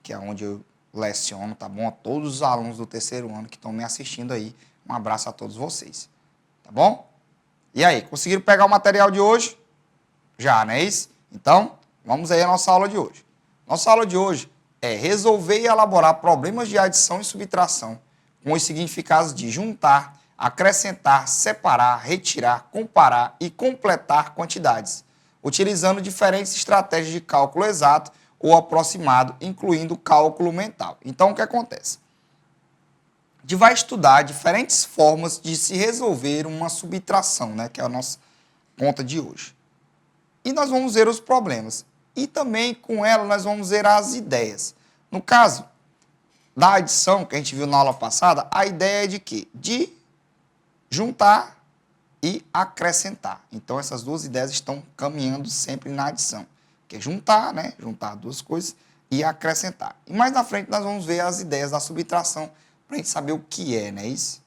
Que é onde eu leciono, tá bom? A todos os alunos do terceiro ano que estão me assistindo aí, um abraço a todos vocês, tá bom? E aí, conseguiram pegar o material de hoje? Já, não é isso? Então, vamos aí à nossa aula de hoje. Nossa aula de hoje é resolver e elaborar problemas de adição e subtração com os significados de juntar, acrescentar, separar, retirar, comparar e completar quantidades, utilizando diferentes estratégias de cálculo exato ou aproximado, incluindo cálculo mental. Então, o que acontece? A gente vai estudar diferentes formas de se resolver uma subtração, né, que é a nossa conta de hoje. E nós vamos ver os problemas. E também, com ela, nós vamos ver as ideias. No caso da adição, que a gente viu na aula passada, a ideia é de quê? De juntar e acrescentar. Então, essas duas ideias estão caminhando sempre na adição, que é juntar, né? Juntar duas coisas e acrescentar. E mais na frente nós vamos ver as ideias da subtração para a gente saber o que é, não é isso?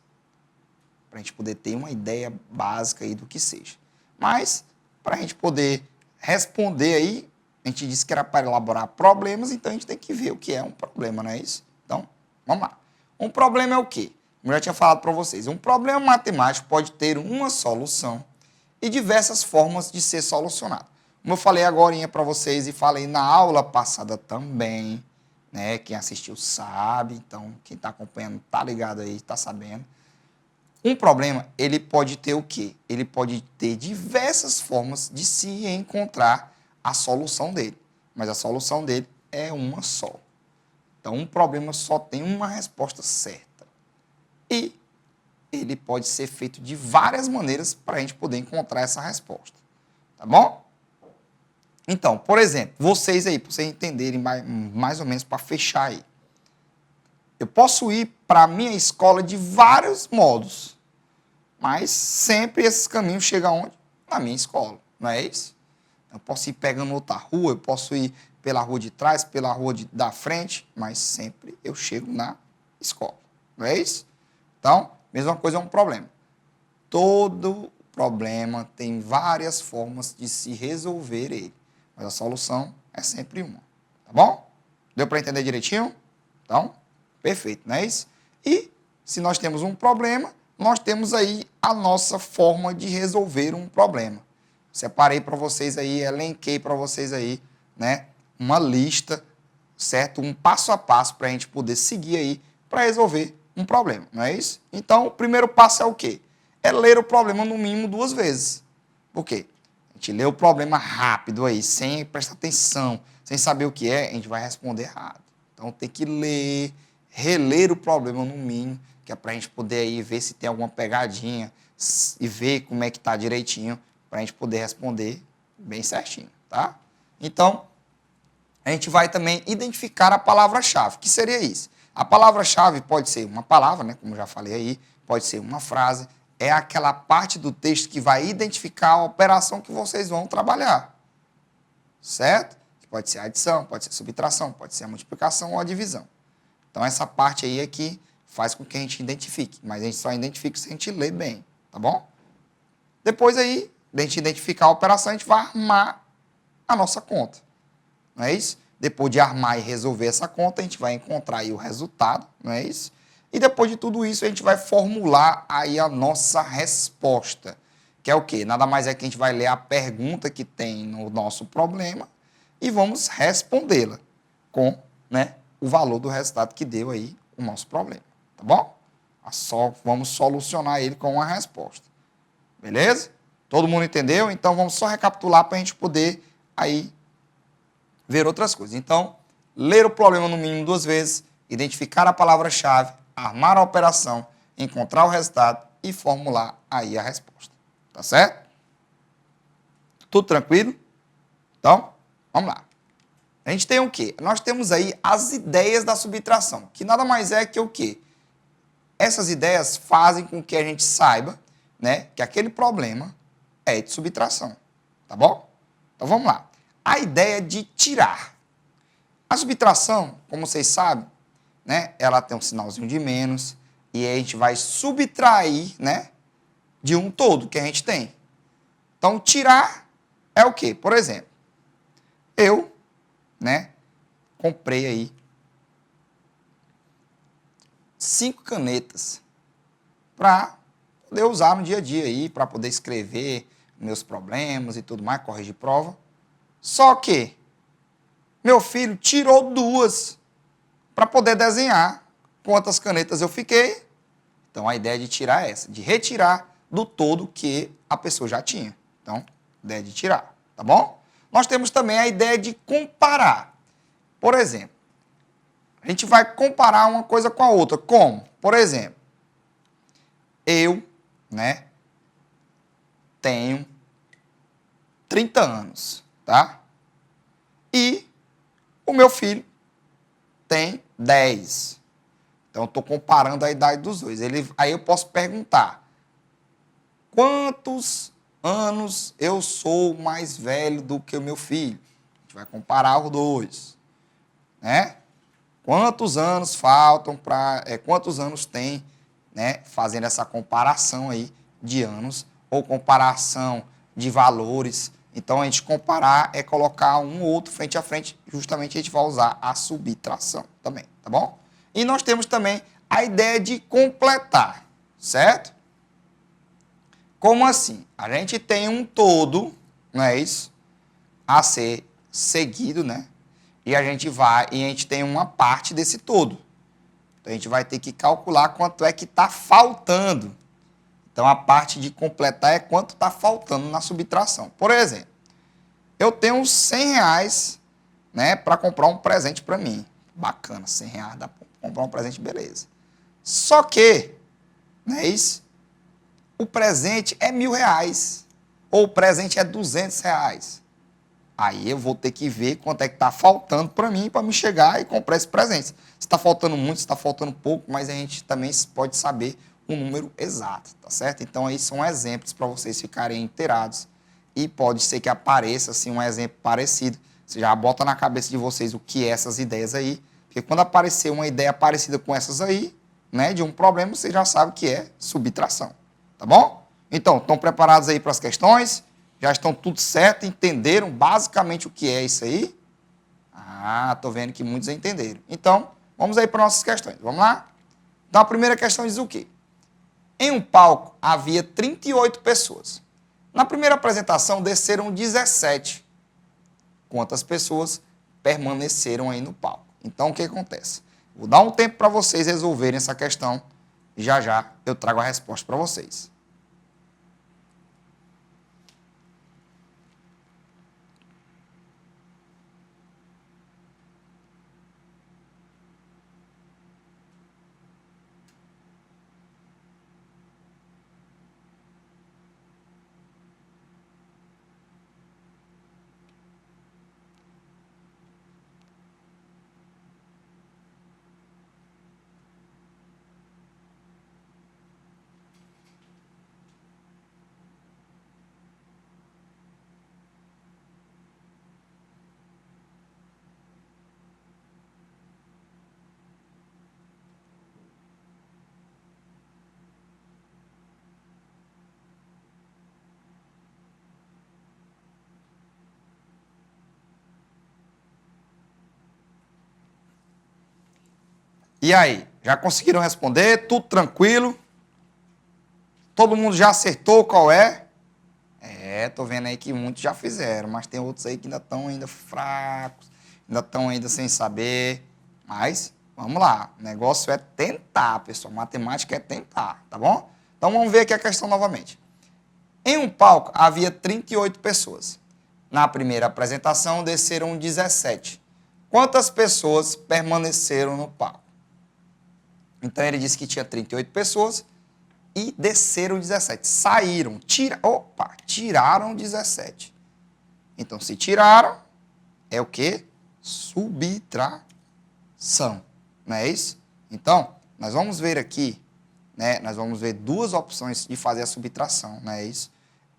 Para a gente poder ter uma ideia básica aí do que seja. Mas, para a gente poder responder aí, a gente disse que era para elaborar problemas, então a gente tem que ver o que é um problema, não é isso? Então, vamos lá. Um problema é o quê? Como eu já tinha falado para vocês, um problema matemático pode ter uma solução e diversas formas de ser solucionado. Como eu falei agora para vocês e falei na aula passada também, né? Quem assistiu sabe, então quem está acompanhando está ligado aí, está sabendo. Um problema, ele pode ter o quê? Ele pode ter diversas formas de se encontrar a solução dele, mas a solução dele é uma só. Então, um problema só tem uma resposta certa. E ele pode ser feito de várias maneiras para a gente poder encontrar essa resposta. Tá bom? Então, por exemplo, vocês aí, para vocês entenderem mais ou menos, para fechar aí. Eu posso ir para a minha escola de vários modos, mas sempre esses caminhos chegam onde? Na minha escola, não é isso? Eu posso ir pegando outra rua, eu posso ir pela rua de trás, pela rua da frente, mas sempre eu chego na escola, não é isso? Então, mesma coisa é um problema. Todo problema tem várias formas de se resolver ele, mas a solução é sempre uma, tá bom? Deu para entender direitinho? Então, perfeito, não é isso? E se nós temos um problema, nós temos aí a nossa forma de resolver um problema. Separei para vocês aí, elenquei para vocês aí, né, uma lista, certo? Um passo a passo para a gente poder seguir aí para resolver um problema, não é isso? Então, o primeiro passo é o quê? É ler o problema no mínimo 2 vezes. Por quê? A gente lê o problema rápido aí, sem prestar atenção, sem saber o que é, a gente vai responder errado. Então, tem que ler, reler o problema no mínimo, que é para a gente poder aí ver se tem alguma pegadinha e ver como é que está direitinho, para a gente poder responder bem certinho, tá? Então, a gente vai também identificar a palavra-chave. Que seria isso? A palavra-chave pode ser uma palavra, né, como já falei aí, pode ser uma frase, é aquela parte do texto que vai identificar a operação que vocês vão trabalhar, certo? Pode ser a adição, pode ser a subtração, pode ser a multiplicação ou a divisão. Então, essa parte aí é que faz com que a gente identifique, mas a gente só identifica se a gente ler bem, tá bom? Depois aí, de a gente identificar a operação, a gente vai armar a nossa conta. Não é isso? Depois de armar e resolver essa conta, a gente vai encontrar aí o resultado, não é isso? E depois de tudo isso, a gente vai formular aí a nossa resposta, que é o quê? Nada mais é que a gente vai ler a pergunta que tem no nosso problema e vamos respondê-la com, né, o valor do resultado que deu aí o nosso problema, tá bom? Vamos solucionar ele com uma resposta. Beleza? Todo mundo entendeu? Então, vamos só recapitular para a gente poder aí ver outras coisas. Então, ler o problema no mínimo 2 vezes, identificar a palavra-chave, armar a operação, encontrar o resultado e formular aí a resposta. Tá certo? Tudo tranquilo? Então, vamos lá. A gente tem o quê? Nós temos aí as ideias da subtração, que nada mais é que o quê? Essas ideias fazem com que a gente saiba, né, que aquele problema é de subtração, tá bom? Então vamos lá. A ideia de tirar. A subtração, como vocês sabem, né, ela tem um sinalzinho de menos e aí a gente vai subtrair, né, de um todo que a gente tem. Então tirar é o quê? Por exemplo, eu, né, comprei aí 5 canetas para poder usar no dia a dia aí, para poder escrever meus problemas e tudo mais, corrigir prova. Só que meu filho tirou 2 para poder desenhar quantas canetas eu fiquei. Então a ideia de tirar é essa, de retirar do todo que a pessoa já tinha. Então, a ideia de tirar, tá bom? Nós temos também a ideia de comparar. Por exemplo, a gente vai comparar uma coisa com a outra. Como? Por exemplo, eu, né, tenho 30 anos, tá? E o meu filho tem 10. Então, eu estou comparando a idade dos dois. Aí eu posso perguntar, quantos anos eu sou mais velho do que o meu filho? A gente vai comparar os dois, né? Quantos anos faltam para... quantos anos tem, né, fazendo essa comparação aí de anos ou comparação de valores. Então, a gente comparar é colocar um ou outro frente a frente, justamente a gente vai usar a subtração também, tá bom? E nós temos também a ideia de completar, certo? Como assim? A gente tem um todo, não é isso? A ser seguido, né? E a gente tem uma parte desse todo. Então, a gente vai ter que calcular quanto é que está faltando. Então, a parte de completar é quanto está faltando na subtração. Por exemplo, eu tenho 100 reais, né, para comprar um presente para mim. Bacana, 100 reais dá para comprar um presente, beleza. Só que, não é isso? O presente é 1.000 reais. Ou o presente é 200 reais. Aí eu vou ter que ver quanto é que está faltando para me chegar e comprar esse presente. Se está faltando muito, se está faltando pouco, mas a gente também pode saber o número exato, tá certo? Então, aí são exemplos para vocês ficarem inteirados. E pode ser que apareça assim, um exemplo parecido. Você já bota na cabeça de vocês o que é essas ideias aí. Porque quando aparecer uma ideia parecida com essas aí, né, de um problema, você já sabe que é subtração. Tá bom? Então, estão preparados aí para as questões? Já estão tudo certo? Entenderam basicamente o que é isso aí? Ah, estou vendo que muitos entenderam. Então, vamos aí para nossas questões. Vamos lá? Então, a primeira questão diz o quê? Em um palco havia 38 pessoas. Na primeira apresentação desceram 17. Quantas pessoas permaneceram aí no palco? Então, o que acontece? Vou dar um tempo para vocês resolverem essa questão e já eu trago a resposta para vocês. E aí, já conseguiram responder? Tudo tranquilo? Todo mundo já acertou qual é? Tô vendo aí que muitos já fizeram, mas tem outros aí que ainda estão fracos, ainda estão sem saber. Mas, vamos lá, o negócio é tentar, pessoal. Matemática é tentar, tá bom? Então, vamos ver aqui a questão novamente. Em um palco, havia 38 pessoas. Na primeira apresentação, desceram 17. Quantas pessoas permaneceram no palco? Então, ele disse que tinha 38 pessoas e desceram 17. Saíram, tiraram 17. Então, se tiraram, é o quê? Subtração. Não é isso? Então, nós vamos ver aqui, né? Nós vamos ver duas opções de fazer a subtração, não é isso?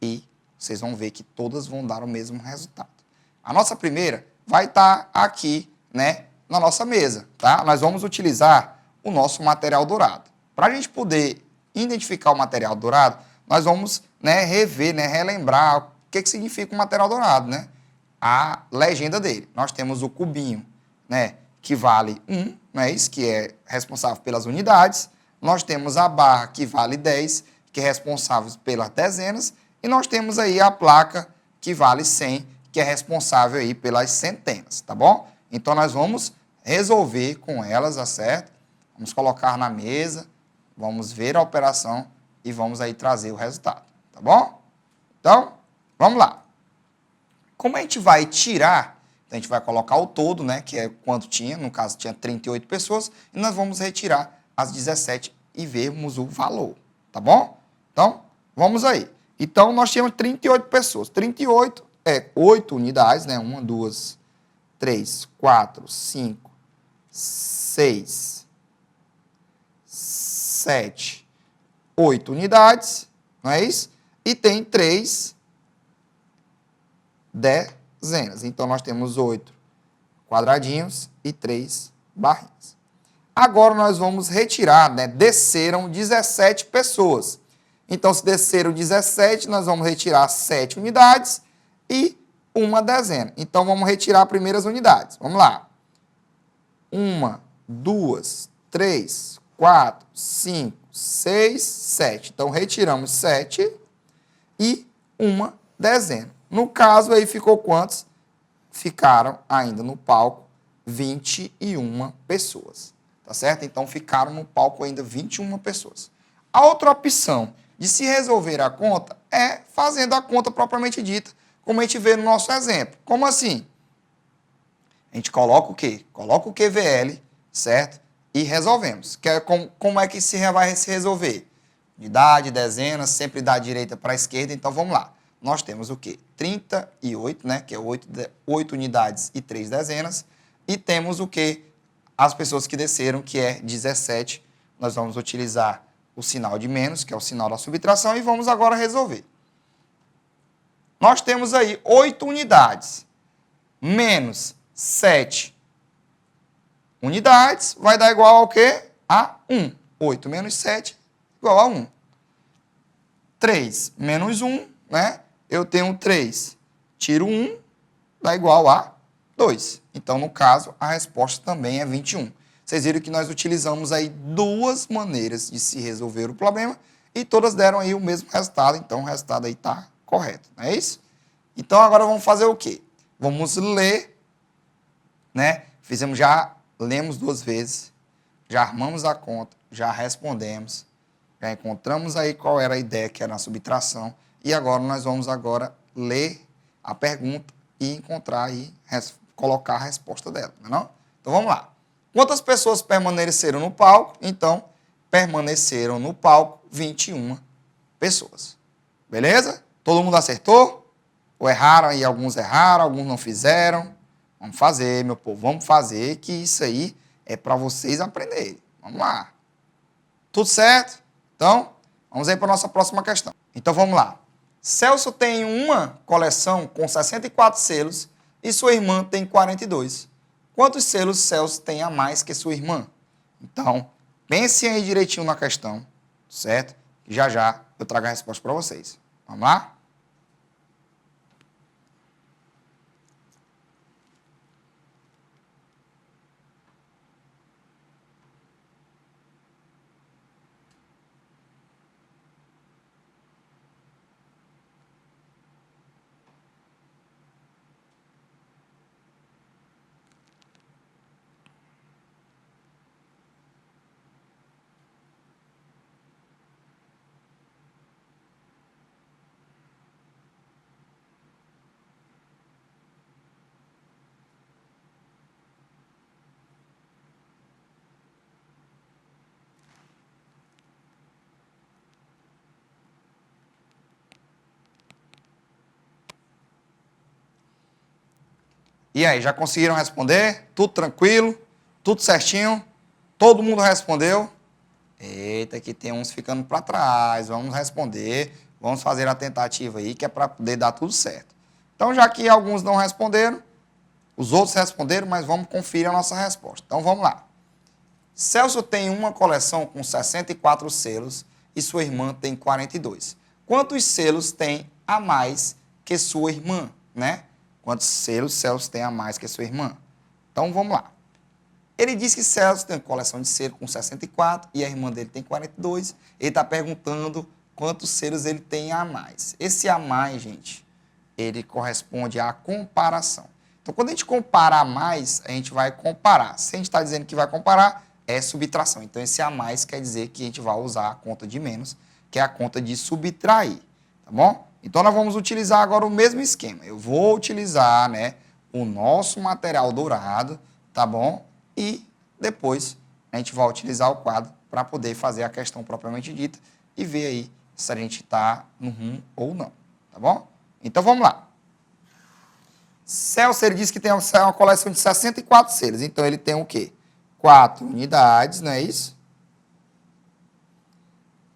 E vocês vão ver que todas vão dar o mesmo resultado. A nossa primeira vai estar aqui, né, na nossa mesa, tá? Nós vamos utilizar o nosso material dourado. Para a gente poder identificar o material dourado, nós vamos, né, rever, né, relembrar o que significa o material dourado, né? A legenda dele. Nós temos o cubinho, né, que vale 1, não é isso? Que é responsável pelas unidades. Nós temos a barra, que vale 10, que é responsável pelas dezenas. E nós temos aí a placa, que vale 100, que é responsável aí pelas centenas, tá bom? Então, nós vamos resolver com elas, tá certo? Vamos colocar na mesa, vamos ver a operação e vamos aí trazer o resultado, tá bom? Então, vamos lá. Como a gente vai tirar, então a gente vai colocar o todo, né, que é quanto tinha, no caso tinha 38 pessoas, e nós vamos retirar as 17 e vermos o valor, tá bom? Então, vamos aí. Então, nós tínhamos 38 pessoas. 38 é 8 unidades, né? 1, 2, 3, 4, 5, 6, 7, 8 unidades, não é isso? E tem 3 dezenas. Então, nós temos 8 quadradinhos e 3 barrinhas. Agora, nós vamos retirar, né? Desceram 17 pessoas. Então, se desceram 17, nós vamos retirar 7 unidades e uma dezena. Então, vamos retirar as primeiras unidades. Vamos lá. 1, 2, 3, 4, 5, 6, 7. Então, retiramos 7 e uma dezena. No caso, aí ficou quantos? Ficaram ainda no palco 21 pessoas. Tá certo? Então, ficaram no palco ainda 21 pessoas. A outra opção de se resolver a conta é fazendo a conta propriamente dita, como a gente vê no nosso exemplo. Como assim? A gente coloca o quê? Coloca o QVL, certo? E resolvemos. Que é como é que vai se resolver? Unidade, dezenas, sempre da direita para a esquerda. Então, vamos lá. Nós temos o quê? 38, né? Que é 8 unidades e 3 dezenas. E temos o quê? As pessoas que desceram, que é 17. Nós vamos utilizar o sinal de menos, que é o sinal da subtração, e vamos agora resolver. Nós temos aí 8 unidades menos 7 unidades vai dar igual ao quê? A 1. 8 menos 7 igual a 1. 3 menos 1, né? Eu tenho 3, tiro 1, dá igual a 2. Então, no caso, a resposta também é 21. Vocês viram que nós utilizamos aí duas maneiras de se resolver o problema e todas deram aí o mesmo resultado, então o resultado aí está correto, não é isso? Então, agora vamos fazer o quê? Vamos ler, né? Lemos 2 vezes, já armamos a conta, já respondemos, já encontramos aí qual era a ideia que era a subtração e agora nós vamos ler a pergunta e encontrar aí, colocar a resposta dela, não é não? Então, vamos lá. Quantas pessoas permaneceram no palco? Então, permaneceram no palco 21 pessoas. Beleza? Todo mundo acertou? Ou erraram aí? Alguns erraram, alguns não fizeram. Vamos fazer, meu povo. Vamos fazer, que isso aí é para vocês aprenderem. Vamos lá. Tudo certo? Então, vamos aí para a nossa próxima questão. Então, vamos lá. Celso tem uma coleção com 64 selos e sua irmã tem 42. Quantos selos Celso tem a mais que sua irmã? Então, pensem aí direitinho na questão, certo? Já já eu trago a resposta para vocês. Vamos lá? E aí, já conseguiram responder? Tudo tranquilo? Tudo certinho? Todo mundo respondeu? Eita, que tem uns ficando para trás. Vamos responder. Vamos fazer a tentativa aí, que é para poder dar tudo certo. Então, já que alguns não responderam, os outros responderam, mas vamos conferir a nossa resposta. Então, vamos lá. Celso tem uma coleção com 64 selos e sua irmã tem 42. Quantos selos tem a mais que sua irmã, né? Quantos selos Celso tem a mais que sua irmã? Então, vamos lá. Ele diz que Celso tem uma coleção de selos com 64 e a irmã dele tem 42. Ele está perguntando quantos selos ele tem a mais. Esse a mais, gente, ele corresponde à comparação. Então, quando a gente compara a mais, a gente vai comparar. Se a gente está dizendo que vai comparar, é subtração. Então, esse a mais quer dizer que a gente vai usar a conta de menos, que é a conta de subtrair, tá bom? Então, nós vamos utilizar agora o mesmo esquema. Eu vou utilizar, né, o nosso material dourado, tá bom? E depois a gente vai utilizar o quadro para poder fazer a questão propriamente dita e ver aí se a gente está no rumo ou não, tá bom? Então, vamos lá. Celso, ele disse que tem uma coleção de 64 selos. Então, ele tem o quê? 4 unidades, não é isso?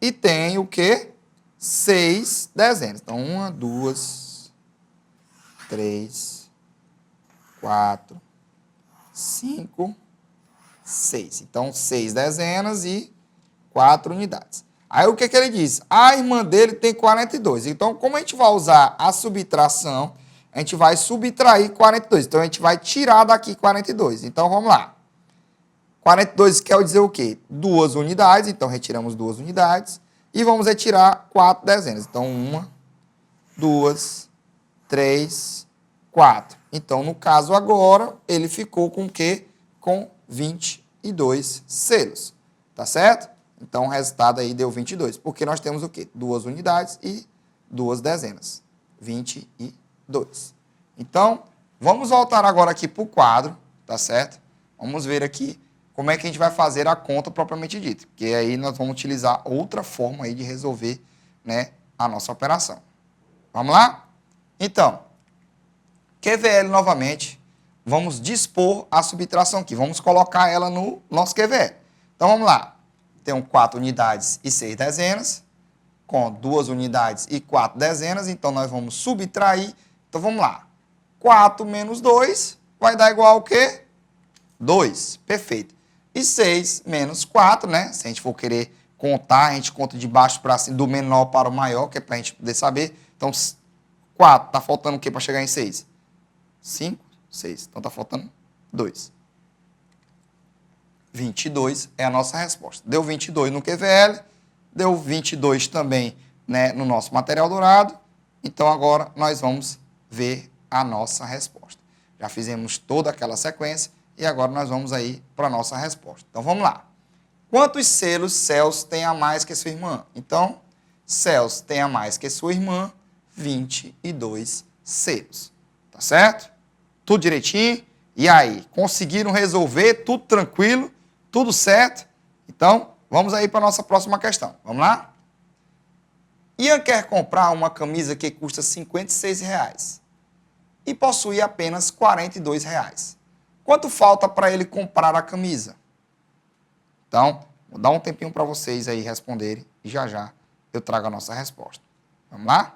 E tem o quê? 6 dezenas. Então, 1, 2, 3, 4, 5, 6. Então, 6 dezenas e 4 unidades. Aí, o que ele diz? A irmã dele tem 42. Então, como a gente vai usar a subtração, a gente vai subtrair 42. Então, a gente vai tirar daqui 42. Então, vamos lá. 42 quer dizer o quê? 2 unidades. Então, retiramos 2 unidades. E vamos retirar 4 dezenas. Então, 1, 2, 3, 4. Então, no caso agora, ele ficou com o quê? Com 22 selos. Tá certo? Então, o resultado aí deu 22. Porque nós temos o quê? 2 unidades e 2 dezenas. 22. Então, vamos voltar agora aqui para o quadro, tá certo? Vamos ver aqui como é que a gente vai fazer a conta propriamente dita. Porque aí nós vamos utilizar outra forma aí de resolver, né, a nossa operação. Vamos lá? Então, QVL novamente, vamos dispor a subtração aqui. Vamos colocar ela no nosso QVL. Então, vamos lá. Tem 4 unidades e 6 dezenas, com 2 unidades e 4 dezenas. Então, nós vamos subtrair. Então, vamos lá. 4 menos 2 vai dar igual ao quê? 2. Perfeito. E 6 menos 4, né? Se a gente for querer contar, a gente conta de baixo para cima, do menor para o maior, que é para a gente poder saber. Então, 4. Está faltando o quê para chegar em 6? 5, 6. Então, está faltando 2. 22 é a nossa resposta. Deu 22 no QVL, deu 22 também, né, no nosso material dourado. Então, agora nós vamos ver a nossa resposta. Já fizemos toda aquela sequência e agora nós vamos aí para a nossa resposta. Então, vamos lá. Quantos selos Celso tem a mais que sua irmã? Então, Celso tem a mais que sua irmã, 22 selos. Tá certo? Tudo direitinho? E aí, conseguiram resolver? Tudo tranquilo? Tudo certo? Então, vamos aí para a nossa próxima questão. Vamos lá? Ian quer comprar uma camisa que custa R$ 56 e possui apenas R$ 42. Quanto falta para ele comprar a camisa? Então, vou dar um tempinho para vocês aí responderem e já já eu trago a nossa resposta. Vamos lá?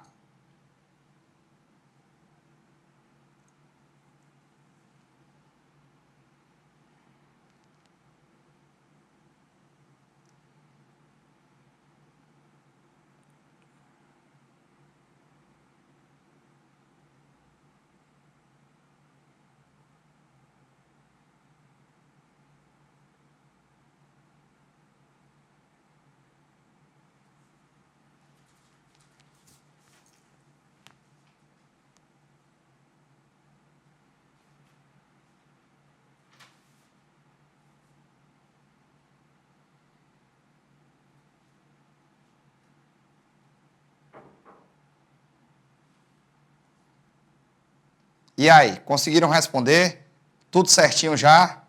E aí, conseguiram responder? Tudo certinho já?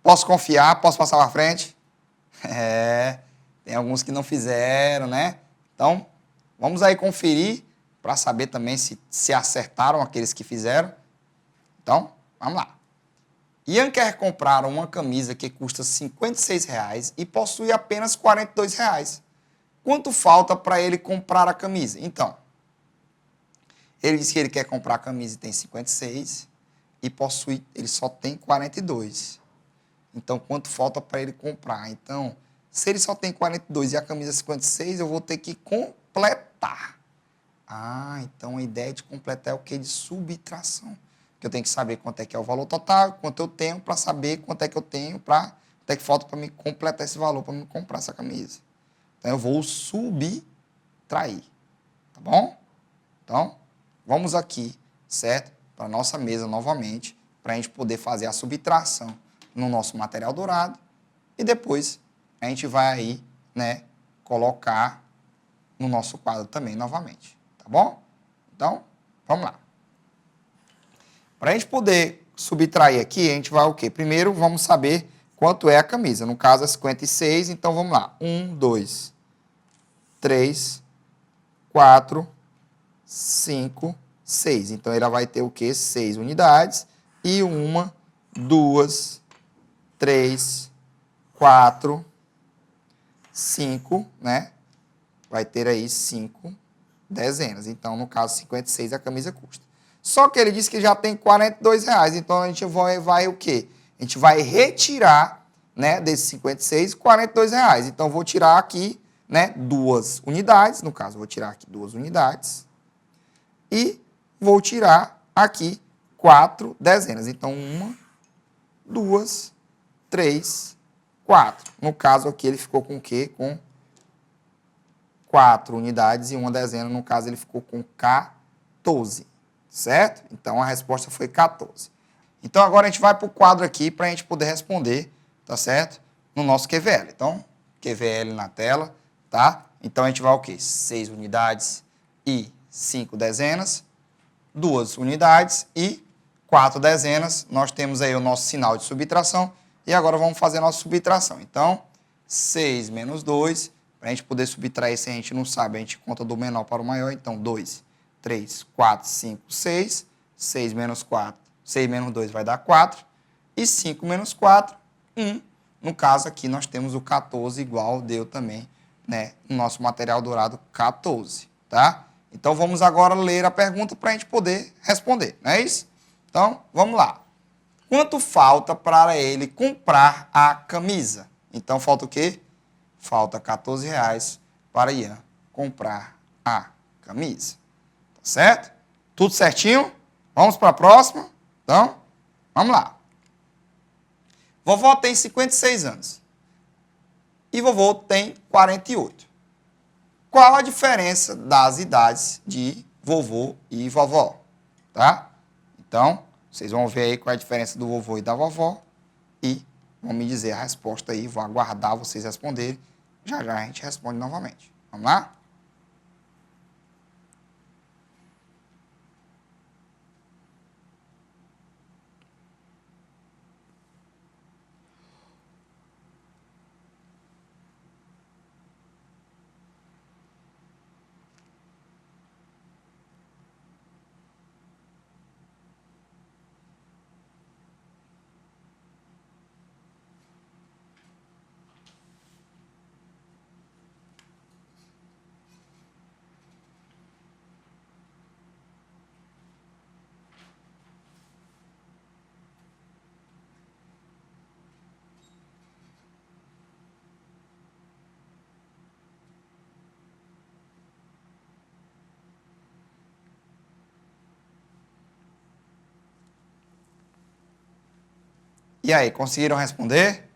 Posso confiar? Posso passar para frente? Tem alguns que não fizeram, né? Então, vamos aí conferir para saber também se acertaram aqueles que fizeram. Então, Vamos lá. Ian quer comprar uma camisa que custa R$ 56 e possui apenas R$ 42. Quanto falta para ele comprar a camisa? Então, ele disse que ele quer comprar a camisa e tem 56 e possui, ele só tem 42. Então, quanto falta para ele comprar? Então, se ele só tem 42 e a camisa é 56, eu vou ter que completar. Ah, então a ideia de completar é o quê? De subtração. Que eu tenho que saber quanto é que é o valor total, quanto eu tenho, para saber quanto é que eu tenho, quanto é que falta para me completar esse valor, para me comprar essa camisa. Então, eu vou subtrair. Tá bom? Então, vamos aqui, certo? Para a nossa mesa novamente, para a gente poder fazer a subtração no nosso material dourado. E depois a gente vai aí, né, colocar no nosso quadro também novamente. Tá bom? Então, vamos lá. Para a gente poder subtrair aqui, a gente vai o quê? Primeiro, vamos saber quanto é a camisa. No caso, é 56, então vamos lá. 1, 2, 3, 4, 5, 6. Então, ela vai ter o quê? 6 unidades. E 1, 2, 3, 4, 5, né? Vai ter aí 5 dezenas. Então, no caso, 56 a camisa custa. Só que ele disse que já tem R$ 42. Então, a gente vai o quê? A gente vai retirar, né, desses 56, R$ 42. Então, vou tirar aqui, né, 2 unidades. No caso, vou tirar aqui 2 unidades. E vou tirar aqui 4 dezenas. Então, 1, 2, 3, 4. No caso aqui, ele ficou com o quê? Com 4 unidades e 1 dezena. No caso, ele ficou com 14. Certo? Então, a resposta foi 14. Então, agora a gente vai para o quadro aqui para a gente poder responder, tá certo? No nosso QVL. Então, QVL na tela, tá? Então, a gente vai o quê? 6 unidades e 5 dezenas. 2 unidades e 4 dezenas. Nós temos aí o nosso sinal de subtração. E agora vamos fazer a nossa subtração. Então, 6 menos 2. Para a gente poder subtrair, se a gente não sabe, a gente conta do menor para o maior. Então, 2, 3, 4, 5, 6. 6 menos 4. 6 menos 2 vai dar 4. E 5 menos 4, 1. No caso aqui, nós temos o 14 igual deu também, né? No nosso material dourado, 14. Tá? Então, vamos agora ler a pergunta para a gente poder responder. Não é isso? Então, vamos lá. Quanto falta para ele comprar a camisa? Então, falta o quê? Falta R$ 14 para Ian comprar a camisa. Tá certo? Tudo certinho? Vamos para a próxima? Então, vamos lá. Vovó tem 56 anos. E vovô tem 48. Qual a diferença das idades de vovô e vovó? Tá? Então, vocês vão ver aí qual é a diferença do vovô e da vovó. E vão me dizer a resposta aí. Vou aguardar vocês responderem. Já já a gente responde novamente. Vamos lá? E aí, conseguiram responder?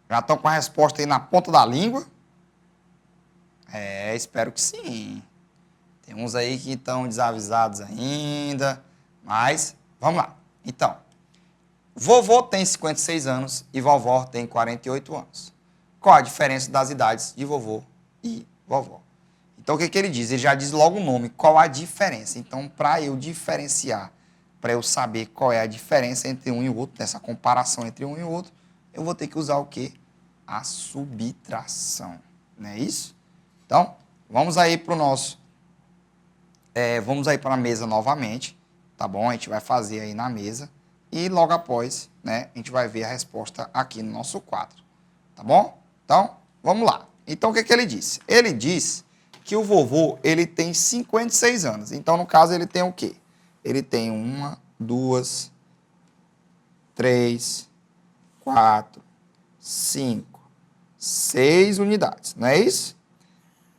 Já estão com a resposta aí na ponta da língua? É, espero que sim. Tem uns aí que estão desavisados ainda, mas vamos lá. Então, vovô tem 56 anos e vovó tem 48 anos. Qual a diferença das idades de vovô e vovó? Então, o que ele diz? Ele já diz logo o nome, qual a diferença. Então, para eu diferenciar, para eu saber qual é a diferença entre um e o outro, nessa comparação entre um e o outro, eu vou ter que usar o quê? A subtração. Não é isso? Então, vamos aí para o nosso... vamos aí para a mesa novamente, tá bom? A gente vai fazer aí na mesa e logo após, né, a gente vai ver a resposta aqui no nosso quadro. Tá bom? Então, vamos lá. Então, o que ele disse? Ele disse que o vovô, ele tem 56 anos. Então, no caso, ele tem o quê? Ele tem 1, 2, 3, 4, 5, 6 unidades, não é isso?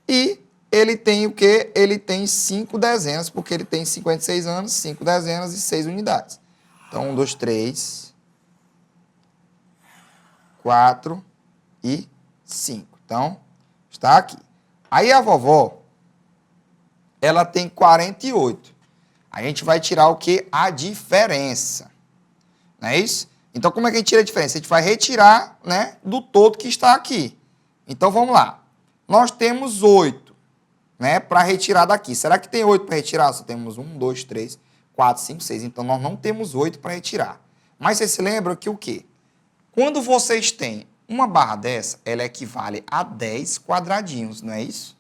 E ele tem o quê? Ele tem 5 dezenas, porque ele tem 56 anos, 5 dezenas e 6 unidades. Então, 1, 2, 3, 4 e 5. Então, está aqui. Aí a vovó, ela tem 48. A gente vai tirar o quê? A diferença. Não é isso? Então, como é que a gente tira a diferença? A gente vai retirar, né, do todo que está aqui. Então, vamos lá. Nós temos 8, né, para retirar daqui. Será que tem 8 para retirar? Só temos 1, 2, 3, 4, 5, 6. Então, nós não temos 8 para retirar. Mas vocês se lembram que o quê? Quando vocês têm uma barra dessa, ela equivale a 10 quadradinhos, não é isso?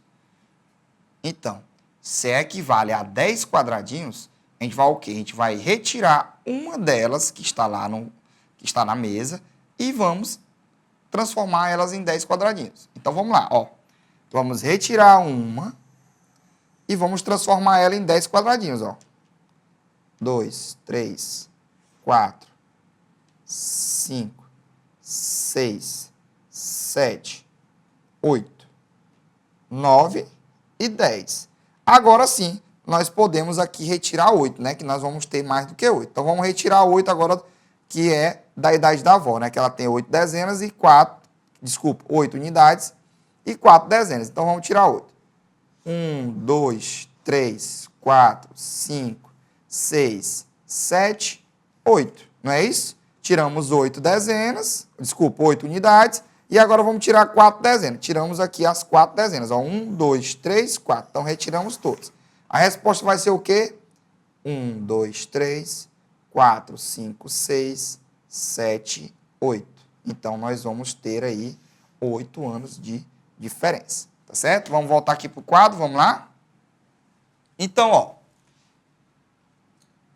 Então, se equivale a 10 quadradinhos, a gente vai o quê? A gente vai retirar uma delas que está lá que está na mesa e vamos transformar elas em 10 quadradinhos. Então, vamos lá, ó. Vamos retirar uma e vamos transformar ela em 10 quadradinhos, ó. 2, 3, 4, 5, 6, 7, 8, 9 e 10. Agora sim, nós podemos aqui retirar 8, né? Que nós vamos ter mais do que 8. Então, vamos retirar 8 agora, que é da idade da avó, né? Que ela tem 8 dezenas e 8 unidades e 4 dezenas. Então, vamos tirar 8. 1, 2, 3, 4, 5, 6, 7, 8. Não é isso? Tiramos 8 dezenas, 8 unidades, e agora vamos tirar 4 dezenas. Tiramos aqui as 4 dezenas. Ó, 1, 2, 3, 4. Então, retiramos todos. A resposta vai ser o quê? 1, 2, 3, 4, 5, 6, 7, 8. Então, nós vamos ter aí 8 anos de diferença. Tá certo? Vamos voltar aqui para o quadro, vamos lá? Então, ó.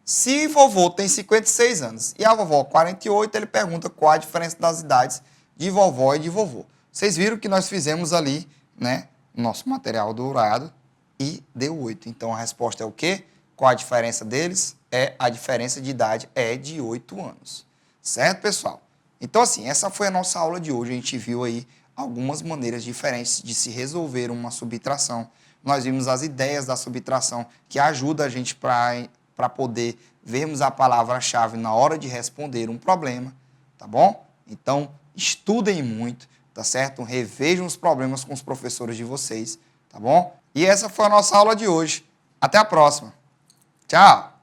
Se vovô tem 56 anos e a vovó 48, ele pergunta qual a diferença das idades de vovó e de vovô. Vocês viram que nós fizemos ali, né, nosso material dourado e deu 8. Então, a resposta é o quê? Qual a diferença deles? A diferença de idade é de 8 anos. Certo, pessoal? Então, assim, essa foi a nossa aula de hoje. A gente viu aí algumas maneiras diferentes de se resolver uma subtração. Nós vimos as ideias da subtração que ajudam a gente para poder vermos a palavra-chave na hora de responder um problema, tá bom? Então, estudem muito, tá certo? Revejam os problemas com os professores de vocês, tá bom? E essa foi a nossa aula de hoje. Até a próxima. Tchau!